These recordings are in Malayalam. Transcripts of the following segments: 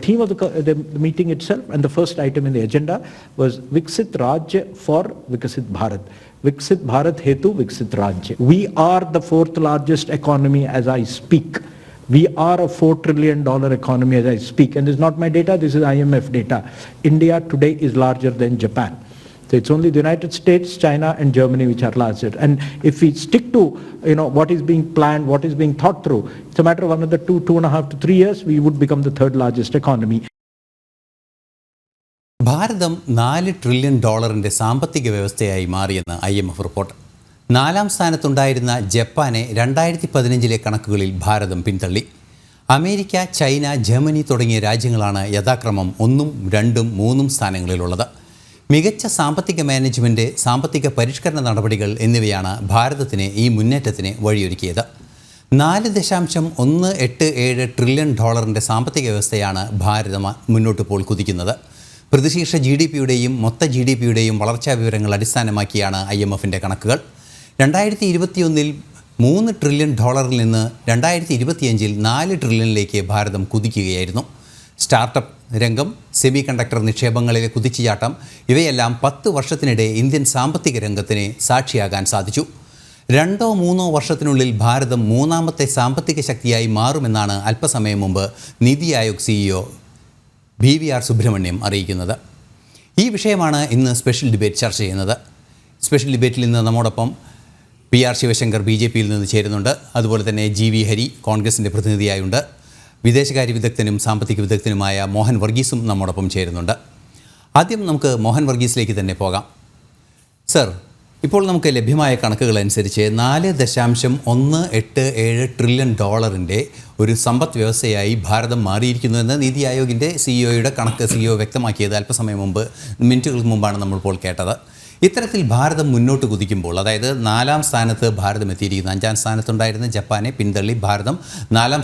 Theme of the meeting itself and the first item in the agenda was Viksit Rajya for Vikasit Bharat. Viksit Bharat Hetu Viksit Rajya. We are the fourth largest economy as I speak. We are a $4 trillion economy as I speak. And this is not my data, this is IMF data. India today is larger than Japan. So it's only the United States, China and Germany which are larger. And if we stick to what is being planned, what is being thought through, it's a matter of another 2.5 to 3 years, we would become the third largest economy. Bharatam $4 trillion സാമ്പത്തിക വ്യവസ്ഥയായി മാറിയെന്ന് IMF റിപ്പോർട്ട്. 4-ാം സ്ഥാനത്തുണ്ടായിരുന്ന ജപ്പാനെ 2015 കണക്കുകളിൽ ഭാരതം പിന്തള്ളി. അമേരിക്ക, ചൈന, ജർമ്മനി തുടങ്ങിയ രാജ്യങ്ങളാണ് യഥാക്രമം 1, 2, 3 സ്ഥാനങ്ങളിലുള്ളത്. മികച്ച സാമ്പത്തിക മാനേജ്മെൻറ്റ്, സാമ്പത്തിക പരിഷ്കരണ നടപടികൾ എന്നിവയാണ് ഭാരതത്തിന് ഈ മുന്നേറ്റത്തിന് വഴിയൊരുക്കിയത്. $4.187 ട്രില്യൺ സാമ്പത്തിക വ്യവസ്ഥയാണ് ഭാരതം മുന്നോട്ടിപ്പോൾ കുതിക്കുന്നത്. പ്രതിശീർഷ GDPയുടെയും മൊത്ത GDPയുടെയും വളർച്ചാ വിവരങ്ങൾ അടിസ്ഥാനമാക്കിയാണ് IMFൻ്റെ കണക്കുകൾ. 2021 $3 ട്രില്യൺ നിന്ന് 2025 $4 ട്രില്യണിലേക്ക് ഭാരതം കുതിക്കുകയായിരുന്നു. സ്റ്റാർട്ടപ്പ് രംഗം, സെമി കണ്ടക്ടർ നിക്ഷേപങ്ങളിലെ കുതിച്ചുചാട്ടം ഇവയെല്ലാം 10 വർഷത്തിനിടെ ഇന്ത്യൻ സാമ്പത്തിക രംഗത്തിന് സാക്ഷിയാകാൻ സാധിച്ചു. 2-3 വർഷത്തിനുള്ളിൽ ഭാരതം 3ാമത്തെ സാമ്പത്തിക ശക്തിയായി മാറുമെന്നാണ് അല്പസമയം മുമ്പ് നീതി ആയോഗ് CEO BVR സുബ്രഹ്മണ്യം അറിയിക്കുന്നത്. ഈ വിഷയമാണ് ഇന്ന് സ്പെഷ്യൽ ഡിബേറ്റ് ചർച്ച ചെയ്യുന്നത്. സ്പെഷ്യൽ ഡിബേറ്റിൽ ഇന്ന് നമ്മോടൊപ്പം PR ശിവശങ്കർ BJPയിൽ നിന്ന് ചേരുന്നുണ്ട്. അതുപോലെ തന്നെ GV ഹരി കോൺഗ്രസിൻ്റെ പ്രതിനിധിയായുണ്ട്. വിദേശകാര്യ വിദഗ്ധനും സാമ്പത്തിക വിദഗ്ധനുമായ മോഹൻ വർഗീസും നമ്മോടൊപ്പം ചേരുന്നുണ്ട്. ആദ്യം നമുക്ക് മോഹൻ വർഗീസിലേക്ക് തന്നെ പോകാം. സർ, ഇപ്പോൾ നമുക്ക് ലഭ്യമായ കണക്കുകൾ അനുസരിച്ച് $4.187 ട്രില്യൺ ഒരു സമ്പദ് വ്യവസ്ഥയായി ഭാരതം മാറിയിരിക്കുന്നുവെന്ന് നീതി ആയോഗിൻ്റെ CEO വ്യക്തമാക്കിയത് അല്പസമയം മുമ്പ്, മിനിറ്റുകൾക്ക് മുമ്പാണ് നമ്മളിപ്പോൾ കേട്ടത്. ഇത്തരത്തിൽ ഭാരതം മുന്നോട്ട് കുതിക്കുമ്പോൾ, അതായത് 4-ാം സ്ഥാനത്ത് ഭാരതം എത്തിയിരിക്കുന്നു. 5-ാം സ്ഥാനത്തുണ്ടായിരുന്ന ജപ്പാനെ പിന്തള്ളി ഭാരതം 4-ാം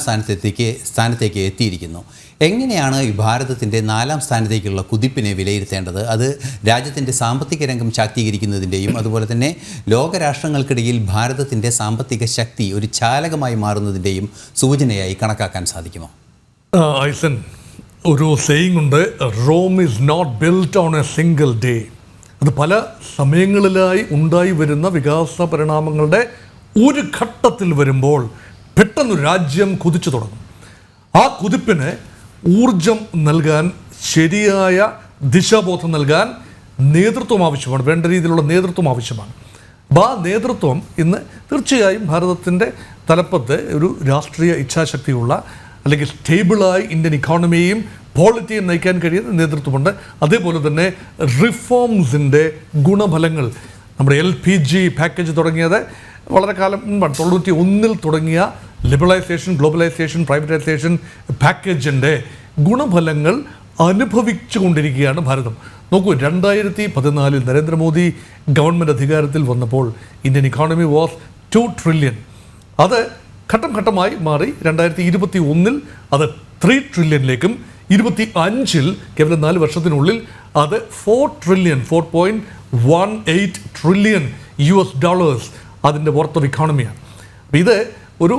സ്ഥാനത്തേക്ക് എത്തിയിരിക്കുന്നു. എങ്ങനെയാണ് ഈ ഭാരതത്തിൻ്റെ 4-ാം സ്ഥാനത്തേക്കുള്ള കുതിപ്പിനെ വിലയിരുത്തേണ്ടത്? അത് രാജ്യത്തിൻ്റെ സാമ്പത്തിക രംഗം ശാക്തീകരിക്കുന്നതിൻ്റെയും അതുപോലെ തന്നെ ലോകരാഷ്ട്രങ്ങൾക്കിടയിൽ ഭാരതത്തിൻ്റെ സാമ്പത്തിക ശക്തി ഒരു ചാലകമായി മാറുന്നതിൻ്റെയും സൂചനയായി കണക്കാക്കാൻ സാധിക്കുമോ? ഐസൻ, ഒരു സെയിങ് ഉണ്ട്, Rome is not built on a single day. അത് പല സമയങ്ങളിലായി ഉണ്ടായി വരുന്ന വികാസ പരിണാമങ്ങളുടെ ഒരു ഘട്ടത്തിൽ വരുമ്പോൾ പെട്ടെന്ന് രാജ്യം കുതിച്ചു തുടങ്ങും. ആ കുതിപ്പിന് ഊർജം നൽകാൻ, ശരിയായ ദിശാബോധം നൽകാൻ നേതൃത്വം ആവശ്യമാണ്, വേണ്ട രീതിയിലുള്ള നേതൃത്വം ആവശ്യമാണ്. അപ്പോൾ ആ നേതൃത്വം ഇന്ന് തീർച്ചയായും ഭാരതത്തിൻ്റെ തലപ്പത്ത് ഒരു രാഷ്ട്രീയ ഇച്ഛാശക്തിയുള്ള, അല്ലെങ്കിൽ സ്റ്റേബിളായി ഇന്ത്യൻ ഇക്കോണമിയെയും പോളിറ്റിയെ നയിക്കാൻ കഴിയുന്ന നേതൃത്വമുണ്ട്. അതേപോലെ തന്നെ റിഫോംസിൻ്റെ ഗുണഫലങ്ങൾ, നമ്മുടെ LPG പാക്കേജ് തുടങ്ങിയത് വളരെ കാലം മുൻപാണ്. 91 തുടങ്ങിയ ലിബറലൈസേഷൻ, ഗ്ലോബലൈസേഷൻ, പ്രൈവറ്റൈസേഷൻ പാക്കേജിൻ്റെ ഗുണഫലങ്ങൾ അനുഭവിച്ചു കൊണ്ടിരിക്കുകയാണ് ഭാരതം. നോക്കൂ, 2014 നരേന്ദ്രമോദി ഗവൺമെൻറ് അധികാരത്തിൽ വന്നപ്പോൾ ഇന്ത്യൻ ഇക്കോണമി വാസ് 2 ട്രില്യൺ. അത് ഘട്ടം ഘട്ടമായി മാറി 2021 അത് 3 ട്രില്യണിലേക്കും 25 കേവലം 4 വർഷത്തിനുള്ളിൽ അത് 4 ട്രില്യൺ, $4.18 ട്രില്യൺ അതിൻ്റെ വർത്ത് ഓഫ് ഇക്കോണമിയാണ്. അപ്പോൾ ഇത് ഒരു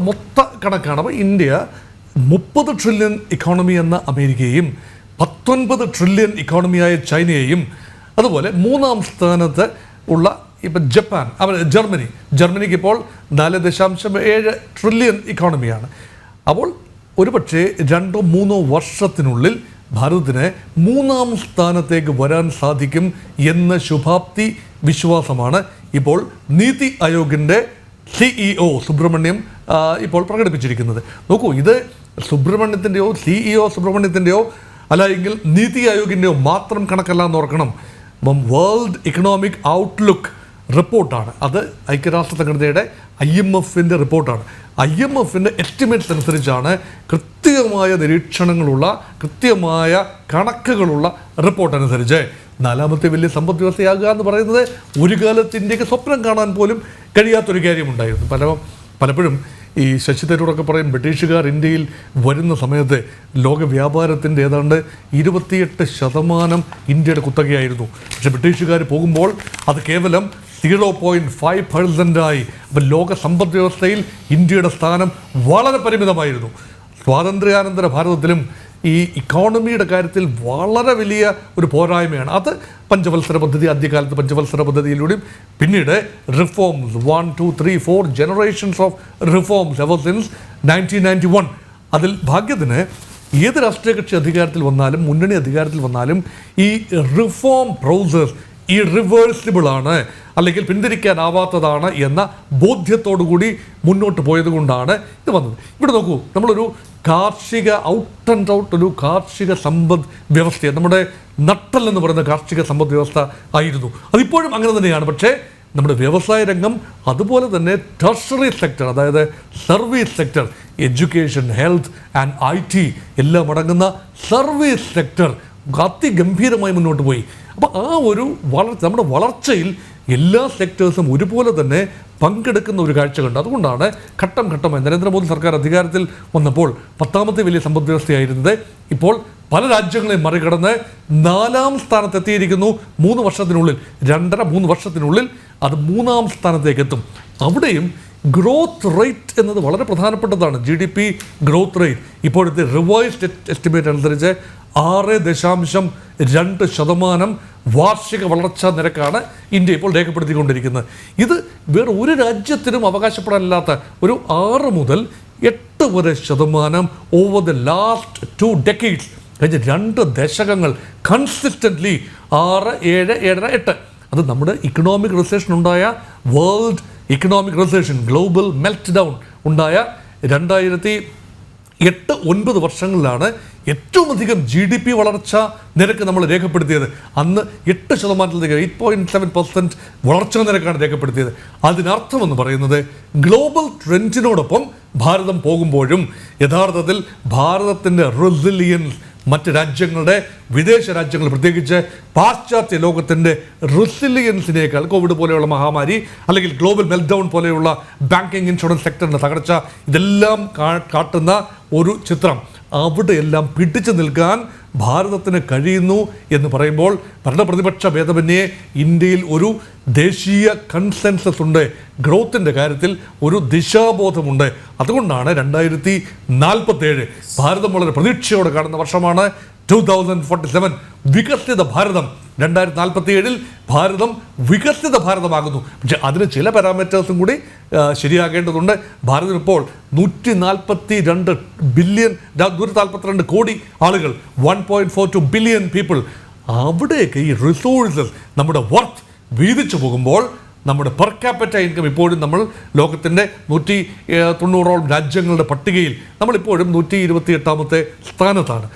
മൊത്ത കണക്കാണ്. അപ്പോൾ ഇന്ത്യ 30 ട്രില്യൺ ഇക്കോണമി എന്ന അമേരിക്കയെയും 19 ട്രില്യൺ ഇക്കോണമിയായ ചൈനയെയും, അതുപോലെ 3ാം സ്ഥാനത്ത് ഉള്ള ഇപ്പം ജപ്പാൻ, ജർമ്മനിക്ക് ഇപ്പോൾ 4.7 ട്രില്യൺ ഇക്കോണമിയാണ്. അപ്പോൾ ഒരുപക്ഷെ 2-3 വർഷത്തിനുള്ളിൽ ഭാരതത്തിന് 3ാം സ്ഥാനത്തേക്ക് വരാൻ സാധിക്കും എന്ന ശുഭാപ്തി വിശ്വാസമാണ് ഇപ്പോൾ നീതി ആയോഗിൻ്റെ CEO സുബ്രഹ്മണ്യം ഇപ്പോൾ പ്രകടിപ്പിച്ചിരിക്കുന്നത്. നോക്കൂ, ഇത് സുബ്രഹ്മണ്യത്തിൻ്റെയോ CEO സുബ്രഹ്മണ്യത്തിൻ്റെയോ അല്ല എങ്കിൽ നീതി ആയോഗിൻ്റെയോ മാത്രം കണക്കല്ല എന്നോർക്കണം. വേൾഡ് ഇക്കണോമിക് ഔട്ട്ലുക്ക് റിപ്പോർട്ടാണ്. അത് ഐക്യരാഷ്ട്ര സംഘടനയുടെ IMFൻ്റെ റിപ്പോർട്ടാണ്. IMFൻ്റെ എസ്റ്റിമേറ്റ്സ് അനുസരിച്ചാണ് കൃത്യമായ നിരീക്ഷണങ്ങളുള്ള, കൃത്യമായ കണക്കുകളുള്ള റിപ്പോർട്ട് അനുസരിച്ച് 4ാമത്തെ വലിയ സമ്പദ് വ്യവസ്ഥയാകുക എന്ന് പറയുന്നത് ഒരു കാലത്ത് ഇന്ത്യക്ക് സ്വപ്നം കാണാൻ പോലും കഴിയാത്തൊരു കാര്യമുണ്ടായിരുന്നു. പലപ്പോഴും ഈ ശശി തരൂരൊക്കെ പറയും, ബ്രിട്ടീഷുകാർ ഇന്ത്യയിൽ വരുന്ന സമയത്ത് ലോക വ്യാപാരത്തിൻ്റെ ഏതാണ്ട് 28% ഇന്ത്യയുടെ കുത്തകയായിരുന്നു. പക്ഷേ ബ്രിട്ടീഷുകാർ പോകുമ്പോൾ അത് കേവലം 0.5%. അപ്പം ലോക സമ്പദ് വ്യവസ്ഥയിൽ ഇന്ത്യയുടെ സ്ഥാനം വളരെ പരിമിതമായിരുന്നു. സ്വാതന്ത്ര്യാനന്തര ഭാരതത്തിലും ഈ ഇക്കോണമിയുടെ കാര്യത്തിൽ വളരെ വലിയ ഒരു പോരായ്മയാണ്. അത് പഞ്ചവത്സര പദ്ധതി, ആദ്യകാലത്ത് പഞ്ചവത്സര പദ്ധതിയിലൂടെയും പിന്നീട് reforms 1, 2, 3, 4 generations of reforms ever since 1991. അതിൽ ഭാഗ്യത്തിന് ഏത് രാഷ്ട്രീയ കക്ഷി അധികാരത്തിൽ വന്നാലും, മുന്നണി അധികാരത്തിൽ വന്നാലും, ഈ റിഫോം പ്രോസസ് ഇറിവേഴ്സിബിൾ ആണ്, അല്ലെങ്കിൽ പിന്തിരിക്കാനാവാത്തതാണ് എന്ന ബോധ്യത്തോടു കൂടി മുന്നോട്ട് പോയത് കൊണ്ടാണ് ഇത് വന്നത്. ഇവിടെ നോക്കൂ, നമ്മളൊരു കാർഷിക ഔട്ട് ആൻഡ് ഔട്ട് ഒരു കാർഷിക സമ്പദ് വ്യവസ്ഥയെ, നമ്മുടെ നട്ടൽ എന്ന് പറയുന്ന കാർഷിക സമ്പദ് വ്യവസ്ഥ ആയിരുന്നു. അതിപ്പോഴും അങ്ങനെ തന്നെയാണ്. പക്ഷേ നമ്മുടെ വ്യവസായ രംഗം, അതുപോലെ തന്നെ ടെർഷറി സെക്ടർ, അതായത് service sector, education, health and IT എല്ലാം അടങ്ങുന്ന സർവീസ് സെക്ടർ അതിഗംഭീരമായി മുന്നോട്ട് പോയി. അപ്പോൾ ആ ഒരു നമ്മുടെ വളർച്ചയിൽ എല്ലാ സെക്ടേഴ്സും ഒരുപോലെ തന്നെ പങ്കെടുക്കുന്ന ഒരു കാഴ്ച കണ്ടു. അതുകൊണ്ടാണ് ഘട്ടം ഘട്ടമായി നരേന്ദ്രമോദി സർക്കാർ അധികാരത്തിൽ വന്നപ്പോൾ 10ാമത്തെ വലിയ സമ്പദ് വ്യവസ്ഥയായിരുന്നത് ഇപ്പോൾ പല രാജ്യങ്ങളെയും മറികടന്ന് 4ാം സ്ഥാനത്തെത്തിയിരിക്കുന്നു. 3 വർഷത്തിനുള്ളിൽ, 2.5-3 വർഷത്തിനുള്ളിൽ അത് 3ാം സ്ഥാനത്തേക്ക് എത്തും. അവിടെയും ഗ്രോത്ത് റേറ്റ് എന്നത് വളരെ പ്രധാനപ്പെട്ടതാണ്. GDP ഗ്രോത്ത് റേറ്റ് ഇപ്പോഴത്തെ റിവൈസ്ഡ് എസ്റ്റിമേറ്റ് അനുസരിച്ച് 6.2% വാർഷിക വളർച്ചാ നിരക്കാണ് ഇന്ത്യ ഇപ്പോൾ രേഖപ്പെടുത്തിക്കൊണ്ടിരിക്കുന്നത്. ഇത് വേറെ ഒരു രാജ്യത്തിനും അവകാശപ്പെടാനില്ലാത്ത ഒരു 6 മുതൽ 8 വരെ ശതമാനം ഓവർ ദ ലാസ്റ്റ് 2 decades, കഴിഞ്ഞ 2 ദശകങ്ങൾ കൺസിസ്റ്റൻ്റ്ലി 6, 7, 7.5, 8. അത് നമ്മുടെ ഇക്കണോമിക് റിസഷൻ ഉണ്ടായ, world economic recession, global melt down ഉണ്ടായ 2008-9 വർഷങ്ങളിലാണ് ഏറ്റവും അധികം GDP വളർച്ച നിരക്ക് നമ്മൾ രേഖപ്പെടുത്തിയത്. അന്ന് 8%, 8.7% വളർച്ചാ നിരക്കാണ് രേഖപ്പെടുത്തിയത്. അതിനർത്ഥം എന്ന് പറയുന്നത് ഗ്ലോബൽ ട്രെൻഡിനോടൊപ്പം ഭാരതം പോകുമ്പോഴും യഥാർത്ഥത്തിൽ ഭാരതത്തിൻ്റെ റെസിലിയൻസ് മറ്റ് രാജ്യങ്ങളുടെ, വിദേശ രാജ്യങ്ങൾ, പ്രത്യേകിച്ച് പാശ്ചാത്യ ലോകത്തിൻ്റെ റെസിലിയൻസിനേക്കാൾ, കോവിഡ് പോലെയുള്ള മഹാമാരി അല്ലെങ്കിൽ ഗ്ലോബൽ മെൽറ്റ് ഡൗൺ പോലെയുള്ള ബാങ്കിങ്, ഇൻഷുറൻസ് സെക്ടറിൻ്റെ തകർച്ച, ഇതെല്ലാം കാട്ടുന്ന ഒരു ചിത്രം, അവിടെയെല്ലാം പിടിച്ചു നിൽക്കാൻ ഭാരതത്തിന് കഴിയുന്നു എന്ന് പറയുമ്പോൾ ഭരണപ്രതിപക്ഷ ഭേദമന്യേ ഇന്ത്യയിൽ ഒരു ദേശീയ കൺസെൻസസ് ഉണ്ട്. ഗ്രോത്തിൻ്റെ കാര്യത്തിൽ ഒരു ദിശാബോധമുണ്ട്. അതുകൊണ്ടാണ് 2047 ഭാരതം വളരെ പ്രതീക്ഷയോടെ കാണുന്ന വർഷമാണ്. 2047 വികസിത ഭാരതം. 2047 ഭാരതം വികസിത ഭാരതമാകുന്നു. പക്ഷെ അതിന് ചില പാരാമീറ്റേഴ്സും കൂടി ശരിയാകേണ്ടതുണ്ട്. ഭാരതം ഇപ്പോൾ 142 ബില്യൺ, 142 കോടി ആളുകൾ, 1.42 ബില്യൺ പീപ്പിൾ. അവിടെയൊക്കെ ഈ റിസോഴ്സസ്, നമ്മുടെ വർത്ത് വീതിച്ചു പോകുമ്പോൾ നമ്മുടെ പെർ ക്യാപിറ്റ ഇൻകം ഇപ്പോഴും നമ്മൾ ലോകത്തിൻ്റെ 190ഓളം രാജ്യങ്ങളുടെ പട്ടികയിൽ നമ്മളിപ്പോഴും 128ാമത്തെ സ്ഥാനത്താണ്.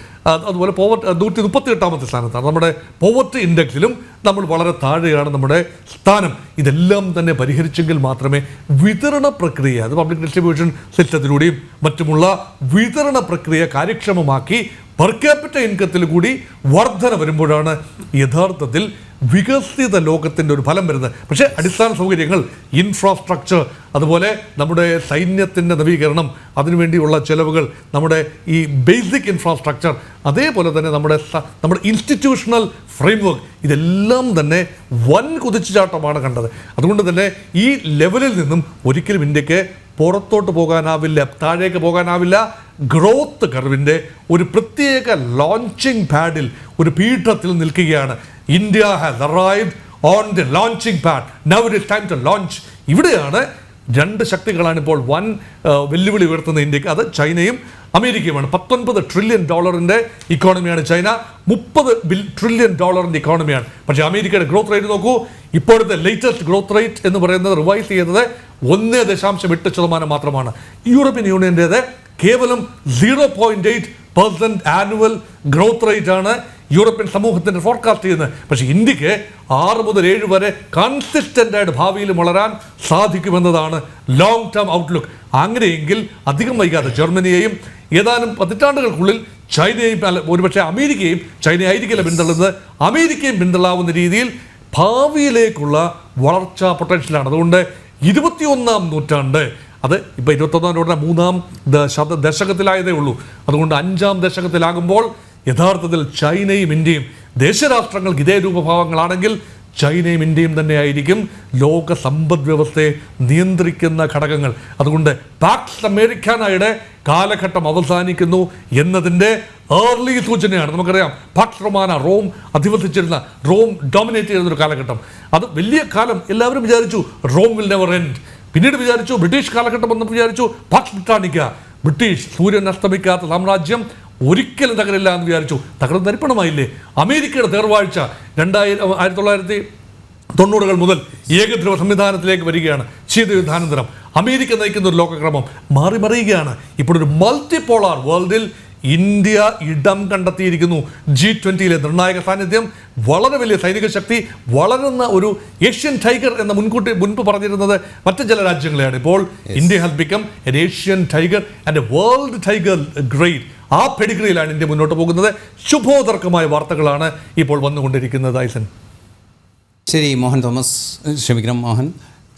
അതുപോലെ 138ാമത്തെ സ്ഥാനത്താണ്. നമ്മുടെ പോവർട്ടി ഇൻഡെക്സിലും നമ്മൾ വളരെ താഴെയാണ് നമ്മുടെ സ്ഥാനം. ഇതെല്ലാം തന്നെ പരിഹരിച്ചെങ്കിൽ മാത്രമേ വിതരണ പ്രക്രിയ, അത് പബ്ലിക് ഡിസ്ട്രിബ്യൂഷൻ സിസ്റ്റത്തിലൂടെയും മറ്റുമുള്ള വിതരണ പ്രക്രിയ കാര്യക്ഷമമാക്കി പെർ ക്യാപിറ്റ ഇൻകത്തിൽ കൂടി വർധന വരുമ്പോഴാണ് യഥാർത്ഥത്തിൽ വികസിത ലോകത്തിൻ്റെ ഒരു ഫലം വരുന്നത്. പക്ഷേ അടിസ്ഥാന സൗകര്യങ്ങൾ, ഇൻഫ്രാസ്ട്രക്ചർ, അതുപോലെ നമ്മുടെ സൈന്യത്തിൻ്റെ നവീകരണം, അതിനുവേണ്ടിയുള്ള ചെലവുകൾ, നമ്മുടെ ഈ ബേസിക് ഇൻഫ്രാസ്ട്രക്ചർ, അതേപോലെ തന്നെ നമ്മുടെ ഇൻസ്റ്റിറ്റ്യൂഷണൽ ഫ്രെയിംവർക്ക്, ഇതെല്ലാം തന്നെ വൻ കുതിച്ചുചാട്ടമാണ് കണ്ടത്. അതുകൊണ്ട് തന്നെ ഈ ലെവലിൽ നിന്നും ഒരിക്കലും ഇന്ത്യക്ക് പുറത്തോട്ട് പോകാനാവില്ല, താഴേക്ക് പോകാനാവില്ല. ഗ്രോത്ത് കർവിൻ്റെ ഒരു പ്രത്യേക ലോഞ്ചിങ് പാഡിൽ, ഒരു പീഠത്തിൽ നിൽക്കുകയാണ്. India has arrived on the launching pad. Now it is time to launch. ഇവിടെയാണ് 2 ശക്തികളാണ് ഇപ്പോൾ വൻ വെല്ലുവിളി ഉയർത്തുന്ന ഇന്ത്യക്ക്. അത് ചൈനയും അമേരിക്കയുമാണ്. $19 ട്രില്യൺ ഇക്കോണമിയാണ് ചൈന, $30 ട്രില്യൺ ഇക്കോണമിയാണ്. പക്ഷേ അമേരിക്കയുടെ ഗ്രോത്ത് റേറ്റ് നോക്കൂ. ഇപ്പോഴത്തെ ലേറ്റസ്റ്റ് ഗ്രോത്ത് റേറ്റ് എന്ന് പറയുന്നത് റിവൈസ് ചെയ്യുന്നത് 1.8% മാത്രമാണ്. യൂറോപ്യൻ യൂണിയൻ്റേത് കേവലം 0.8% ആനുവൽ ഗ്രോത്ത് റേറ്റ് ആണ് യൂറോപ്യൻ സമൂഹത്തിൻ്റെ ഫോർകാസ്റ്റ് ചെയ്യുന്നത്. പക്ഷേ ഇന്ത്യക്ക് 6 മുതൽ 7 വരെ കൺസിസ്റ്റൻ്റായിട്ട് ഭാവിയിൽ വളരാൻ സാധിക്കുമെന്നതാണ് ലോങ് ടേം ഔട്ട്ലുക്ക്. അങ്ങനെയെങ്കിൽ അധികം വൈകാതെ ജർമ്മനിയെയും ഏതാനും പതിറ്റാണ്ടുകൾക്കുള്ളിൽ ചൈനയെയും, ഒരുപക്ഷെ അമേരിക്കയും, ചൈന ആയിരിക്കില്ല പിന്തള്ളുന്നത്, അമേരിക്കയും പിന്തള്ളാവുന്ന രീതിയിൽ ഭാവിയിലേക്കുള്ള വളർച്ചാ പൊട്ടൻഷ്യലാണ്. അതുകൊണ്ട് 21ാം നൂറ്റാണ്ട്, അത് ഇപ്പോൾ 21ാം നൂറ്റാണ്ട് 3ാം ദശകത്തിലായതേ ഉള്ളൂ. അതുകൊണ്ട് 5ാം ദശകത്തിലാകുമ്പോൾ യഥാർത്ഥത്തിൽ ചൈനയും ഇന്ത്യയും ദേശരാഷ്ട്രങ്ങൾക്ക് ഇതേ രൂപഭാവങ്ങളാണെങ്കിൽ ചൈനയും ഇന്ത്യയും തന്നെയായിരിക്കും ലോക സമ്പദ് വ്യവസ്ഥയെ നിയന്ത്രിക്കുന്ന ഘടകങ്ങൾ. അതുകൊണ്ട് പാക്സ് അമേരിക്കാനയുടെ കാലഘട്ടം അവസാനിക്കുന്നു എന്നതിൻ്റെ ഏർലി സൂചനയാണ്. നമുക്കറിയാം പാക്സ് റൊമാന, റോം അധിവസിച്ചിരുന്ന, റോം ഡോമിനേറ്റ് ചെയ്യുന്ന ഒരു കാലഘട്ടം. അത് വലിയ കാലം എല്ലാവരും വിചാരിച്ചു റോം വിൽ നെവർ എൻഡ്. പിന്നീട് വിചാരിച്ചു ബ്രിട്ടീഷ് കാലഘട്ടം വന്നപ്പോൾ വിചാരിച്ചു പാക്സ് ബ്രിട്ടാനിക്ക, ബ്രിട്ടീഷ് സൂര്യൻ അസ്തമിക്കാത്ത സാമ്രാജ്യം ഒരിക്കലും തകരില്ല എന്ന് വിചാരിച്ചു. തകർന്ന് തരിപ്പണമായില്ലേ? അമേരിക്കയുടെ തേർവാഴ്ച 1990 മുതൽ ഏകധ്രുവ സംവിധാനത്തിലേക്ക് വരികയാണ്. ശീതയുദ്ധാനന്തരം അമേരിക്ക നയിക്കുന്ന ഒരു ലോകക്രമം മാറി മറിയുകയാണ്. ഇപ്പോഴൊരു മൾട്ടിപോളാർ വേൾഡിൽ ഇന്ത്യ ഇടം കണ്ടെത്തിയിരിക്കുന്നു. G20 നിർണായക സാന്നിധ്യം, വളരെ വലിയ സൈനിക ശക്തി, വളരുന്ന ഒരു ഏഷ്യൻ ടൈഗർ എന്ന് മുൻപ് പറഞ്ഞിരുന്നത് മറ്റു ചില രാജ്യങ്ങളെയാണ്. ഇപ്പോൾ India has become an Asian tiger and A world tiger great. ആ പെഡിഗ്രിയിലാണ് ഇന്ത്യ മുന്നോട്ട് പോകുന്നത്. ശുഭോദർക്കമായ വാർത്തകളാണ് ഇപ്പോൾ വന്നുകൊണ്ടിരിക്കുന്നത്. ഐസൻ. ശരി, മോഹൻ തോമസ്, ക്ഷമിക്കണം മോഹൻ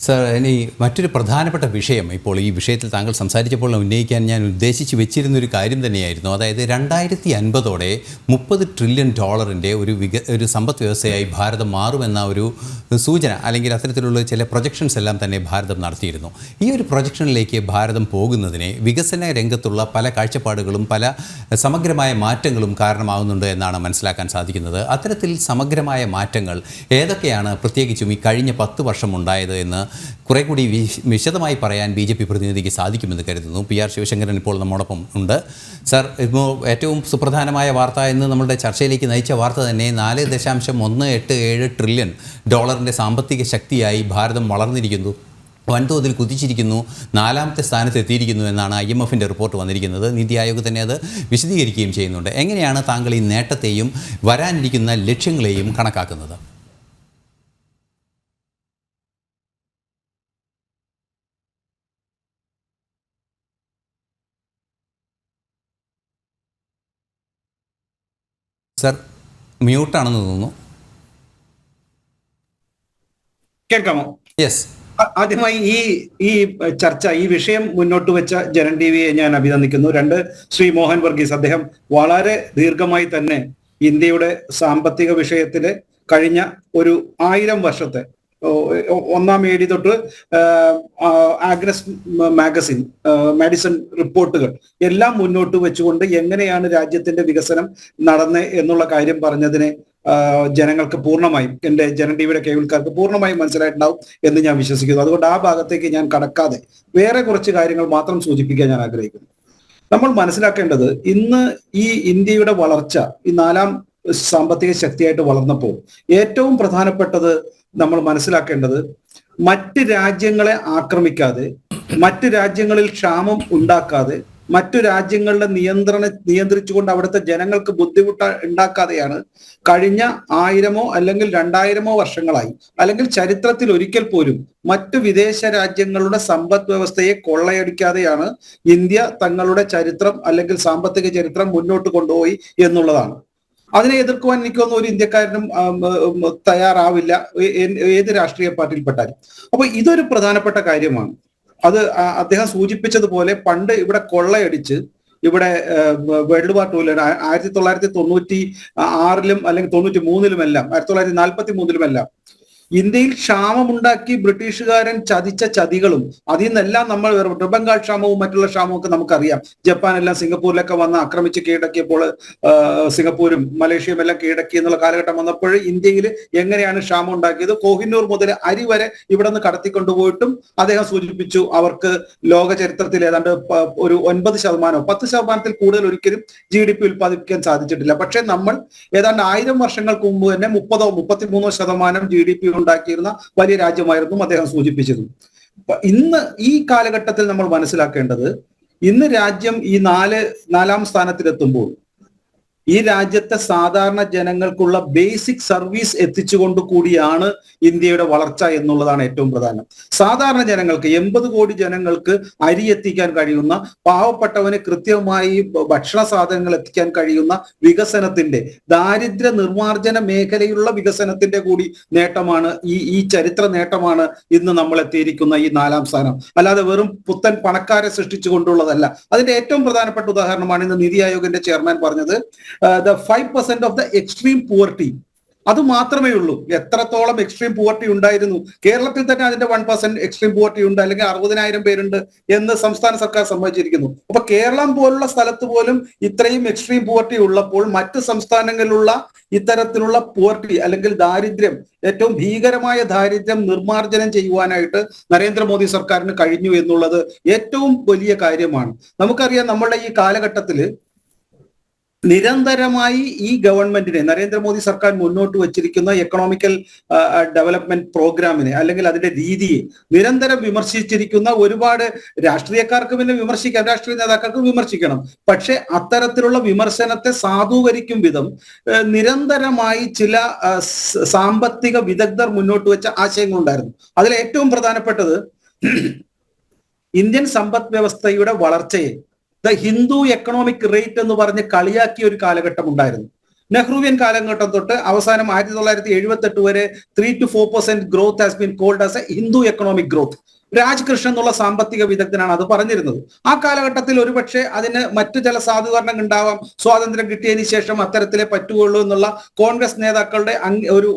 സർ. ഇനി മറ്റൊരു പ്രധാനപ്പെട്ട വിഷയം, ഇപ്പോൾ ഈ വിഷയത്തിൽ താങ്കൾ സംസാരിച്ചപ്പോൾ ഉന്നയിക്കാൻ ഞാൻ ഉദ്ദേശിച്ച് വെച്ചിരുന്നൊരു കാര്യം തന്നെയായിരുന്നു. അതായത് 2050 $30 ട്രില്യൺ ഒരു സമ്പദ് വ്യവസ്ഥയായി ഭാരതം മാറുമെന്ന ഒരു സൂചന, അല്ലെങ്കിൽ അത്തരത്തിലുള്ള ചില പ്രൊജക്ഷൻസ് എല്ലാം തന്നെ ഭാരതം നടത്തിയിരുന്നു. ഈ ഒരു പ്രൊജക്ഷനിലേക്ക് ഭാരതം പോകുന്നതിനെ വികസന രംഗത്തുള്ള പല കാഴ്ചപ്പാടുകളും പല സമഗ്രമായ മാറ്റങ്ങളും കാരണമാകുന്നുണ്ട് എന്നാണ് മനസ്സിലാക്കാൻ സാധിക്കുന്നത്. അത്തരത്തിൽ സമഗ്രമായ മാറ്റങ്ങൾ ഏതൊക്കെയാണ് പ്രത്യേകിച്ചും ഈ കഴിഞ്ഞ 10 വർഷം ഉണ്ടായത് എന്ന് കുറെ കൂടി വിശദമായി പറയാൻ BJP പ്രതിനിധിക്ക് സാധിക്കുമെന്ന് കരുതുന്നു. PR ശിവശങ്കരൻ ഇപ്പോൾ നമ്മോടൊപ്പം ഉണ്ട്. സർ, ഇപ്പോൾ ഏറ്റവും സുപ്രധാനമായ വാർത്ത എന്ന് നമ്മുടെ ചർച്ചയിലേക്ക് നയിച്ച വാർത്ത തന്നെ $4.187 ട്രില്യൺ സാമ്പത്തിക ശക്തിയായി ഭാരതം വളർന്നിരിക്കുന്നു, വൻതോതിൽ കുതിച്ചിരിക്കുന്നു, 4ാമത്തെ സ്ഥാനത്ത് എത്തിയിരിക്കുന്നു എന്നാണ് IMFൻ്റെ റിപ്പോർട്ട് വന്നിരിക്കുന്നത്. നീതി ആയോഗ് തന്നെ അത് വിശദീകരിക്കുകയും ചെയ്യുന്നുണ്ട്. എങ്ങനെയാണ് താങ്കൾ ഈ നേട്ടത്തെയും വരാനിരിക്കുന്ന ലക്ഷ്യങ്ങളെയും കണക്കാക്കുന്നത്? സർ, മ്യൂട്ടാണെന്ന് തോന്നുന്നു. കേൾക്കാമോ? യെസ്. ആദ്യമായി ഈ ചർച്ച, ഈ വിഷയം മുന്നോട്ട് വെച്ച ജനൻ ടിവിയെ ഞാൻ അഭിനന്ദിക്കുന്നു. ശ്രീ മോഹൻ വർഗീസ്, അദ്ദേഹം വളരെ ദീർഘമായി തന്നെ ഇന്ത്യയുടെ സാമ്പത്തിക വിഷയത്തില് കഴിഞ്ഞ ഒരു 1000 വർഷത്തെ 1ാം AD തൊട്ട് ആഗ്നസ് മാഡിസൺ റിപ്പോർട്ടുകൾ എല്ലാം മുന്നോട്ട് വെച്ചുകൊണ്ട് എങ്ങനെയാണ് രാജ്യത്തിന്റെ വികസനം നടന്നത് എന്നുള്ള കാര്യം പറഞ്ഞതിനെ ജനങ്ങൾക്ക് പൂർണ്ണമായും, എന്റെ ജനൻ ടിവിയുടെ കേൾവിക്കാർക്ക് പൂർണ്ണമായും മനസ്സിലായിട്ടുണ്ടാവും എന്ന് ഞാൻ വിശ്വസിക്കുന്നു. അതുകൊണ്ട് ആ ഭാഗത്തേക്ക് ഞാൻ കടക്കാതെ വേറെ കുറച്ച് കാര്യങ്ങൾ മാത്രം സൂചിപ്പിക്കാൻ ഞാൻ ആഗ്രഹിക്കുന്നു. നമ്മൾ മനസ്സിലാക്കേണ്ടത്, ഇന്ന് ഈ ഇന്ത്യയുടെ വളർച്ച ഈ 4ാം സാമ്പത്തിക ശക്തിയായിട്ട് വളർന്നപ്പോൾ ഏറ്റവും പ്രധാനപ്പെട്ടത് നമ്മൾ മനസ്സിലാക്കേണ്ടത്, മറ്റ് രാജ്യങ്ങളെ ആക്രമിക്കാതെ, മറ്റ് രാജ്യങ്ങളിൽ ക്ഷാമം ഉണ്ടാക്കാതെ, മറ്റു രാജ്യങ്ങളുടെ നിയന്ത്രിച്ചുകൊണ്ട് അവിടുത്തെ ജനങ്ങൾക്ക് ബുദ്ധിമുട്ട് ഉണ്ടാക്കാതെയാണ് കഴിഞ്ഞ 1000 അല്ലെങ്കിൽ 2000 വർഷങ്ങളായി, അല്ലെങ്കിൽ ചരിത്രത്തിൽ ഒരിക്കൽ പോലും മറ്റു വിദേശ രാജ്യങ്ങളുടെ സമ്പദ് വ്യവസ്ഥയെ കൊള്ളയടിക്കാതെയാണ് ഇന്ത്യ തങ്ങളുടെ ചരിത്രം അല്ലെങ്കിൽ സാമ്പത്തിക ചരിത്രം മുന്നോട്ട് കൊണ്ടുപോയി എന്നുള്ളതാണ്. അതിനെ എതിർക്കുവാൻ എനിക്കൊന്നും ഒരു ഇന്ത്യക്കാരനും തയ്യാറാവില്ല, ഏത് രാഷ്ട്രീയ പാർട്ടിയിൽപ്പെട്ടാലും. അപ്പൊ ഇതൊരു പ്രധാനപ്പെട്ട കാര്യമാണ്. അത് അദ്ദേഹം സൂചിപ്പിച്ചതുപോലെ പണ്ട് ഇവിടെ കൊള്ളയടിച്ച്, ഇവിടെ വേൾഡ് വാർ 2 1996 അല്ലെങ്കിൽ 93 1943 ഇന്ത്യയിൽ ക്ഷാമമുണ്ടാക്കി ബ്രിട്ടീഷുകാരൻ ചതിച്ച ചതികളും അതിൽ നിന്നെല്ലാം നമ്മൾ ബംഗാൾ ക്ഷാമവും മറ്റുള്ള ക്ഷാമവും ഒക്കെ നമുക്കറിയാം. ജപ്പാൻ എല്ലാം സിംഗപ്പൂരിലൊക്കെ വന്ന് ആക്രമിച്ച് കീഴടക്കിയപ്പോൾ സിംഗപ്പൂരും മലേഷ്യയും എല്ലാം കീഴടക്കി എന്നുള്ള കാലഘട്ടം വന്നപ്പോൾ ഇന്ത്യയിൽ എങ്ങനെയാണ് ക്ഷാമം ഉണ്ടാക്കിയത്? കോഹിന്നൂർ മുതൽ അരി വരെ ഇവിടെ നിന്ന് കടത്തിക്കൊണ്ടുപോയിട്ടും അദ്ദേഹം സൂചിപ്പിച്ചു, അവർക്ക് ലോക ചരിത്രത്തിൽ ഏതാണ്ട് ഒരു 9%, 10% കൂടുതൽ ഒരിക്കലും GDP ഉൽപ്പാദിപ്പിക്കാൻ സാധിച്ചിട്ടില്ല. പക്ഷെ നമ്മൾ ഏതാണ്ട് 1000 വർഷങ്ങൾക്ക് മുമ്പ് തന്നെ 30-33% GDP ഉണ്ടാക്കിയിരുന്ന വലിയ രാജ്യമായിരുന്നു അദ്ദേഹം സൂചിപ്പിച്ചത്. ഇന്ന് ഈ കാലഘട്ടത്തിൽ നമ്മൾ മനസ്സിലാക്കേണ്ടത്, ഇന്ന് രാജ്യം ഈ 4ാം സ്ഥാനത്തിലെത്തുമ്പോൾ ഈ രാജ്യത്തെ സാധാരണ ജനങ്ങൾക്കുള്ള ബേസിക് സർവീസ് എത്തിച്ചുകൊണ്ട് കൂടിയാണ് ഇന്ത്യയുടെ വളർച്ച എന്നുള്ളതാണ് ഏറ്റവും പ്രധാനം. സാധാരണ ജനങ്ങൾക്ക്, 80 കോടി ജനങ്ങൾക്ക് അരി എത്തിക്കാൻ കഴിയുന്ന, പാവപ്പെട്ടവന് കൃത്യമായി ഭക്ഷണ സാധനങ്ങൾ എത്തിക്കാൻ കഴിയുന്ന വികസനത്തിന്റെ, ദാരിദ്ര്യ നിർമ്മാർജ്ജന മേഖലയിലുള്ള വികസനത്തിന്റെ കൂടി നേട്ടമാണ് ഈ ചരിത്ര നേട്ടമാണ് ഇന്ന് നമ്മൾ എത്തിയിരിക്കുന്ന ഈ 4ാം സ്ഥാനം. അല്ലാതെ വെറും പുത്തൻ പണക്കാരെ സൃഷ്ടിച്ചുകൊണ്ടുള്ളതല്ല. അതിന്റെ ഏറ്റവും പ്രധാനപ്പെട്ട ഉദാഹരണമാണ് ഇന്ന് നീതി ആയോഗിന്റെ ചെയർമാൻ പറഞ്ഞത്, the 5% of the extreme poverty അത് മാത്രമേ ഉള്ളൂ. എത്രത്തോളം എക്സ്ട്രീം പോവർട്ടി ഉണ്ടായിരുന്നു? കേരളത്തിൽ തന്നെ അതിന്റെ 1% എക്സ്ട്രീം പോവർട്ടി ഉണ്ട്, അല്ലെങ്കിൽ 60,000 പേരുണ്ട് എന്ന് സംസ്ഥാന സർക്കാർ സമ്മതിച്ചിരിക്കുന്നു. അപ്പൊ കേരളം പോലുള്ള സ്ഥലത്ത് പോലും ഇത്രയും എക്സ്ട്രീം പോവർട്ടി ഉള്ളപ്പോൾ മറ്റ് സംസ്ഥാനങ്ങളിലുള്ള ഇത്തരത്തിലുള്ള പോവർട്ടി അല്ലെങ്കിൽ ദാരിദ്ര്യം, ഏറ്റവും ഭീകരമായ ദാരിദ്ര്യം നിർമ്മാർജ്ജനം ചെയ്യുവാനായിട്ട് നരേന്ദ്രമോദി സർക്കാരിന് കഴിഞ്ഞു എന്നുള്ളത് ഏറ്റവും വലിയ കാര്യമാണ്. നമുക്കറിയാം, നമ്മളുടെ ഈ കാലഘട്ടത്തിൽ നിരന്തരമായി ഈ ഗവൺമെന്റിനെ, നരേന്ദ്രമോദി സർക്കാർ മുന്നോട്ട് വച്ചിരിക്കുന്ന എക്കണോമിക്കൽ ഡെവലപ്മെന്റ് പ്രോഗ്രാമിനെ അല്ലെങ്കിൽ അതിന്റെ രീതിയെ നിരന്തരം വിമർശിച്ചിരിക്കുന്ന ഒരുപാട് രാഷ്ട്രീയക്കാർക്ക് പിന്നെ വിമർശിക്കാം, രാഷ്ട്രീയ നേതാക്കൾക്ക് വിമർശിക്കണം. പക്ഷെ അത്തരത്തിലുള്ള വിമർശനത്തെ സാധൂകരിക്കും വിധം നിരന്തരമായി ചില സാമ്പത്തിക വിദഗ്ധർ മുന്നോട്ട് വെച്ച ആശയങ്ങളുണ്ടായിരുന്നു. അതിൽ ഏറ്റവും പ്രധാനപ്പെട്ടത് ഇന്ത്യൻ സമ്പദ് വ്യവസ്ഥയുടെ വളർച്ചയെ ദ ഹിന്ദു എക്കണോമിക് റേറ്റ് എന്ന് പറഞ്ഞ് കളിയാക്കിയ ഒരു കാലഘട്ടം ഉണ്ടായിരുന്നു. നെഹ്റുവിയൻ കാലഘട്ടം തൊട്ട് അവസാനം 1978 വരെ 3 to 4% growth has been called as a Hindu economic growth. Rajkrishnan എന്നുള്ള സാമ്പത്തിക വിദഗ്ധനാണ് അത് പറഞ്ഞിരുന്നത്. ആ കാലഘട്ടത്തിൽ ഒരുപക്ഷെ അതിന് മറ്റു ചില സാധൂകരണം ഉണ്ടാവാം, സ്വാതന്ത്ര്യം കിട്ടിയതിന് ശേഷം അത്തരത്തിലേ പറ്റുകയുള്ളൂ എന്നുള്ള കോൺഗ്രസ് നേതാക്കളുടെ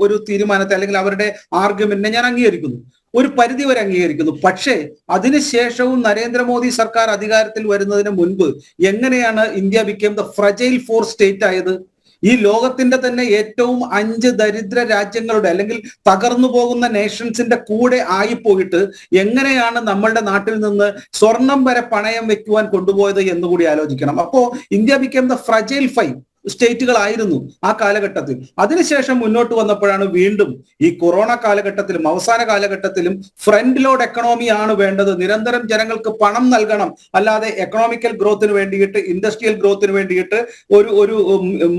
ഒരു തീരുമാനത്തെ അല്ലെങ്കിൽ അവരുടെ ആർഗ്യുമെന്റിനെ ഞാൻ അംഗീകരിക്കുന്നു, ഒരു പരിധി വരെ അംഗീകരിക്കുന്നു. പക്ഷേ അതിനുശേഷവും നരേന്ദ്രമോദി സർക്കാർ അധികാരത്തിൽ വരുന്നതിന് മുൻപ് എങ്ങനെയാണ് India became the fragile four state ആയത്? ഈ ലോകത്തിന്റെ തന്നെ ഏറ്റവും 5 ദരിദ്ര രാജ്യങ്ങളുടെ അല്ലെങ്കിൽ തകർന്നു പോകുന്ന നേഷൻസിന്റെ കൂടെ ആയിപ്പോയിട്ട് എങ്ങനെയാണ് നമ്മളുടെ നാട്ടിൽ നിന്ന് സ്വർണം വരെ പണയം വെക്കുവാൻ കൊണ്ടുപോയത് എന്നുകൂടി ആലോചിക്കണം. അപ്പോ ഇന്ത്യ ബിക്കേം ദ ഫ്രജൈൽ 5 സ്റ്റേറ്റുകളായിരുന്നു ആ കാലഘട്ടത്തിൽ. അതിനുശേഷം മുന്നോട്ട് വന്നപ്പോഴാണ് വീണ്ടും ഈ കൊറോണ കാലഘട്ടത്തിലും അവസാന കാലഘട്ടത്തിലും ഫ്രണ്ട് ലോഡ് എക്കണോമി ആണ് വേണ്ടത്, നിരന്തരം ജനങ്ങൾക്ക് പണം നൽകണം, അല്ലാതെ എക്കണോമിക്കൽ ഗ്രോത്തിന് വേണ്ടിയിട്ട്, ഇൻഡസ്ട്രിയൽ ഗ്രോത്തിന് വേണ്ടിയിട്ട് ഒരു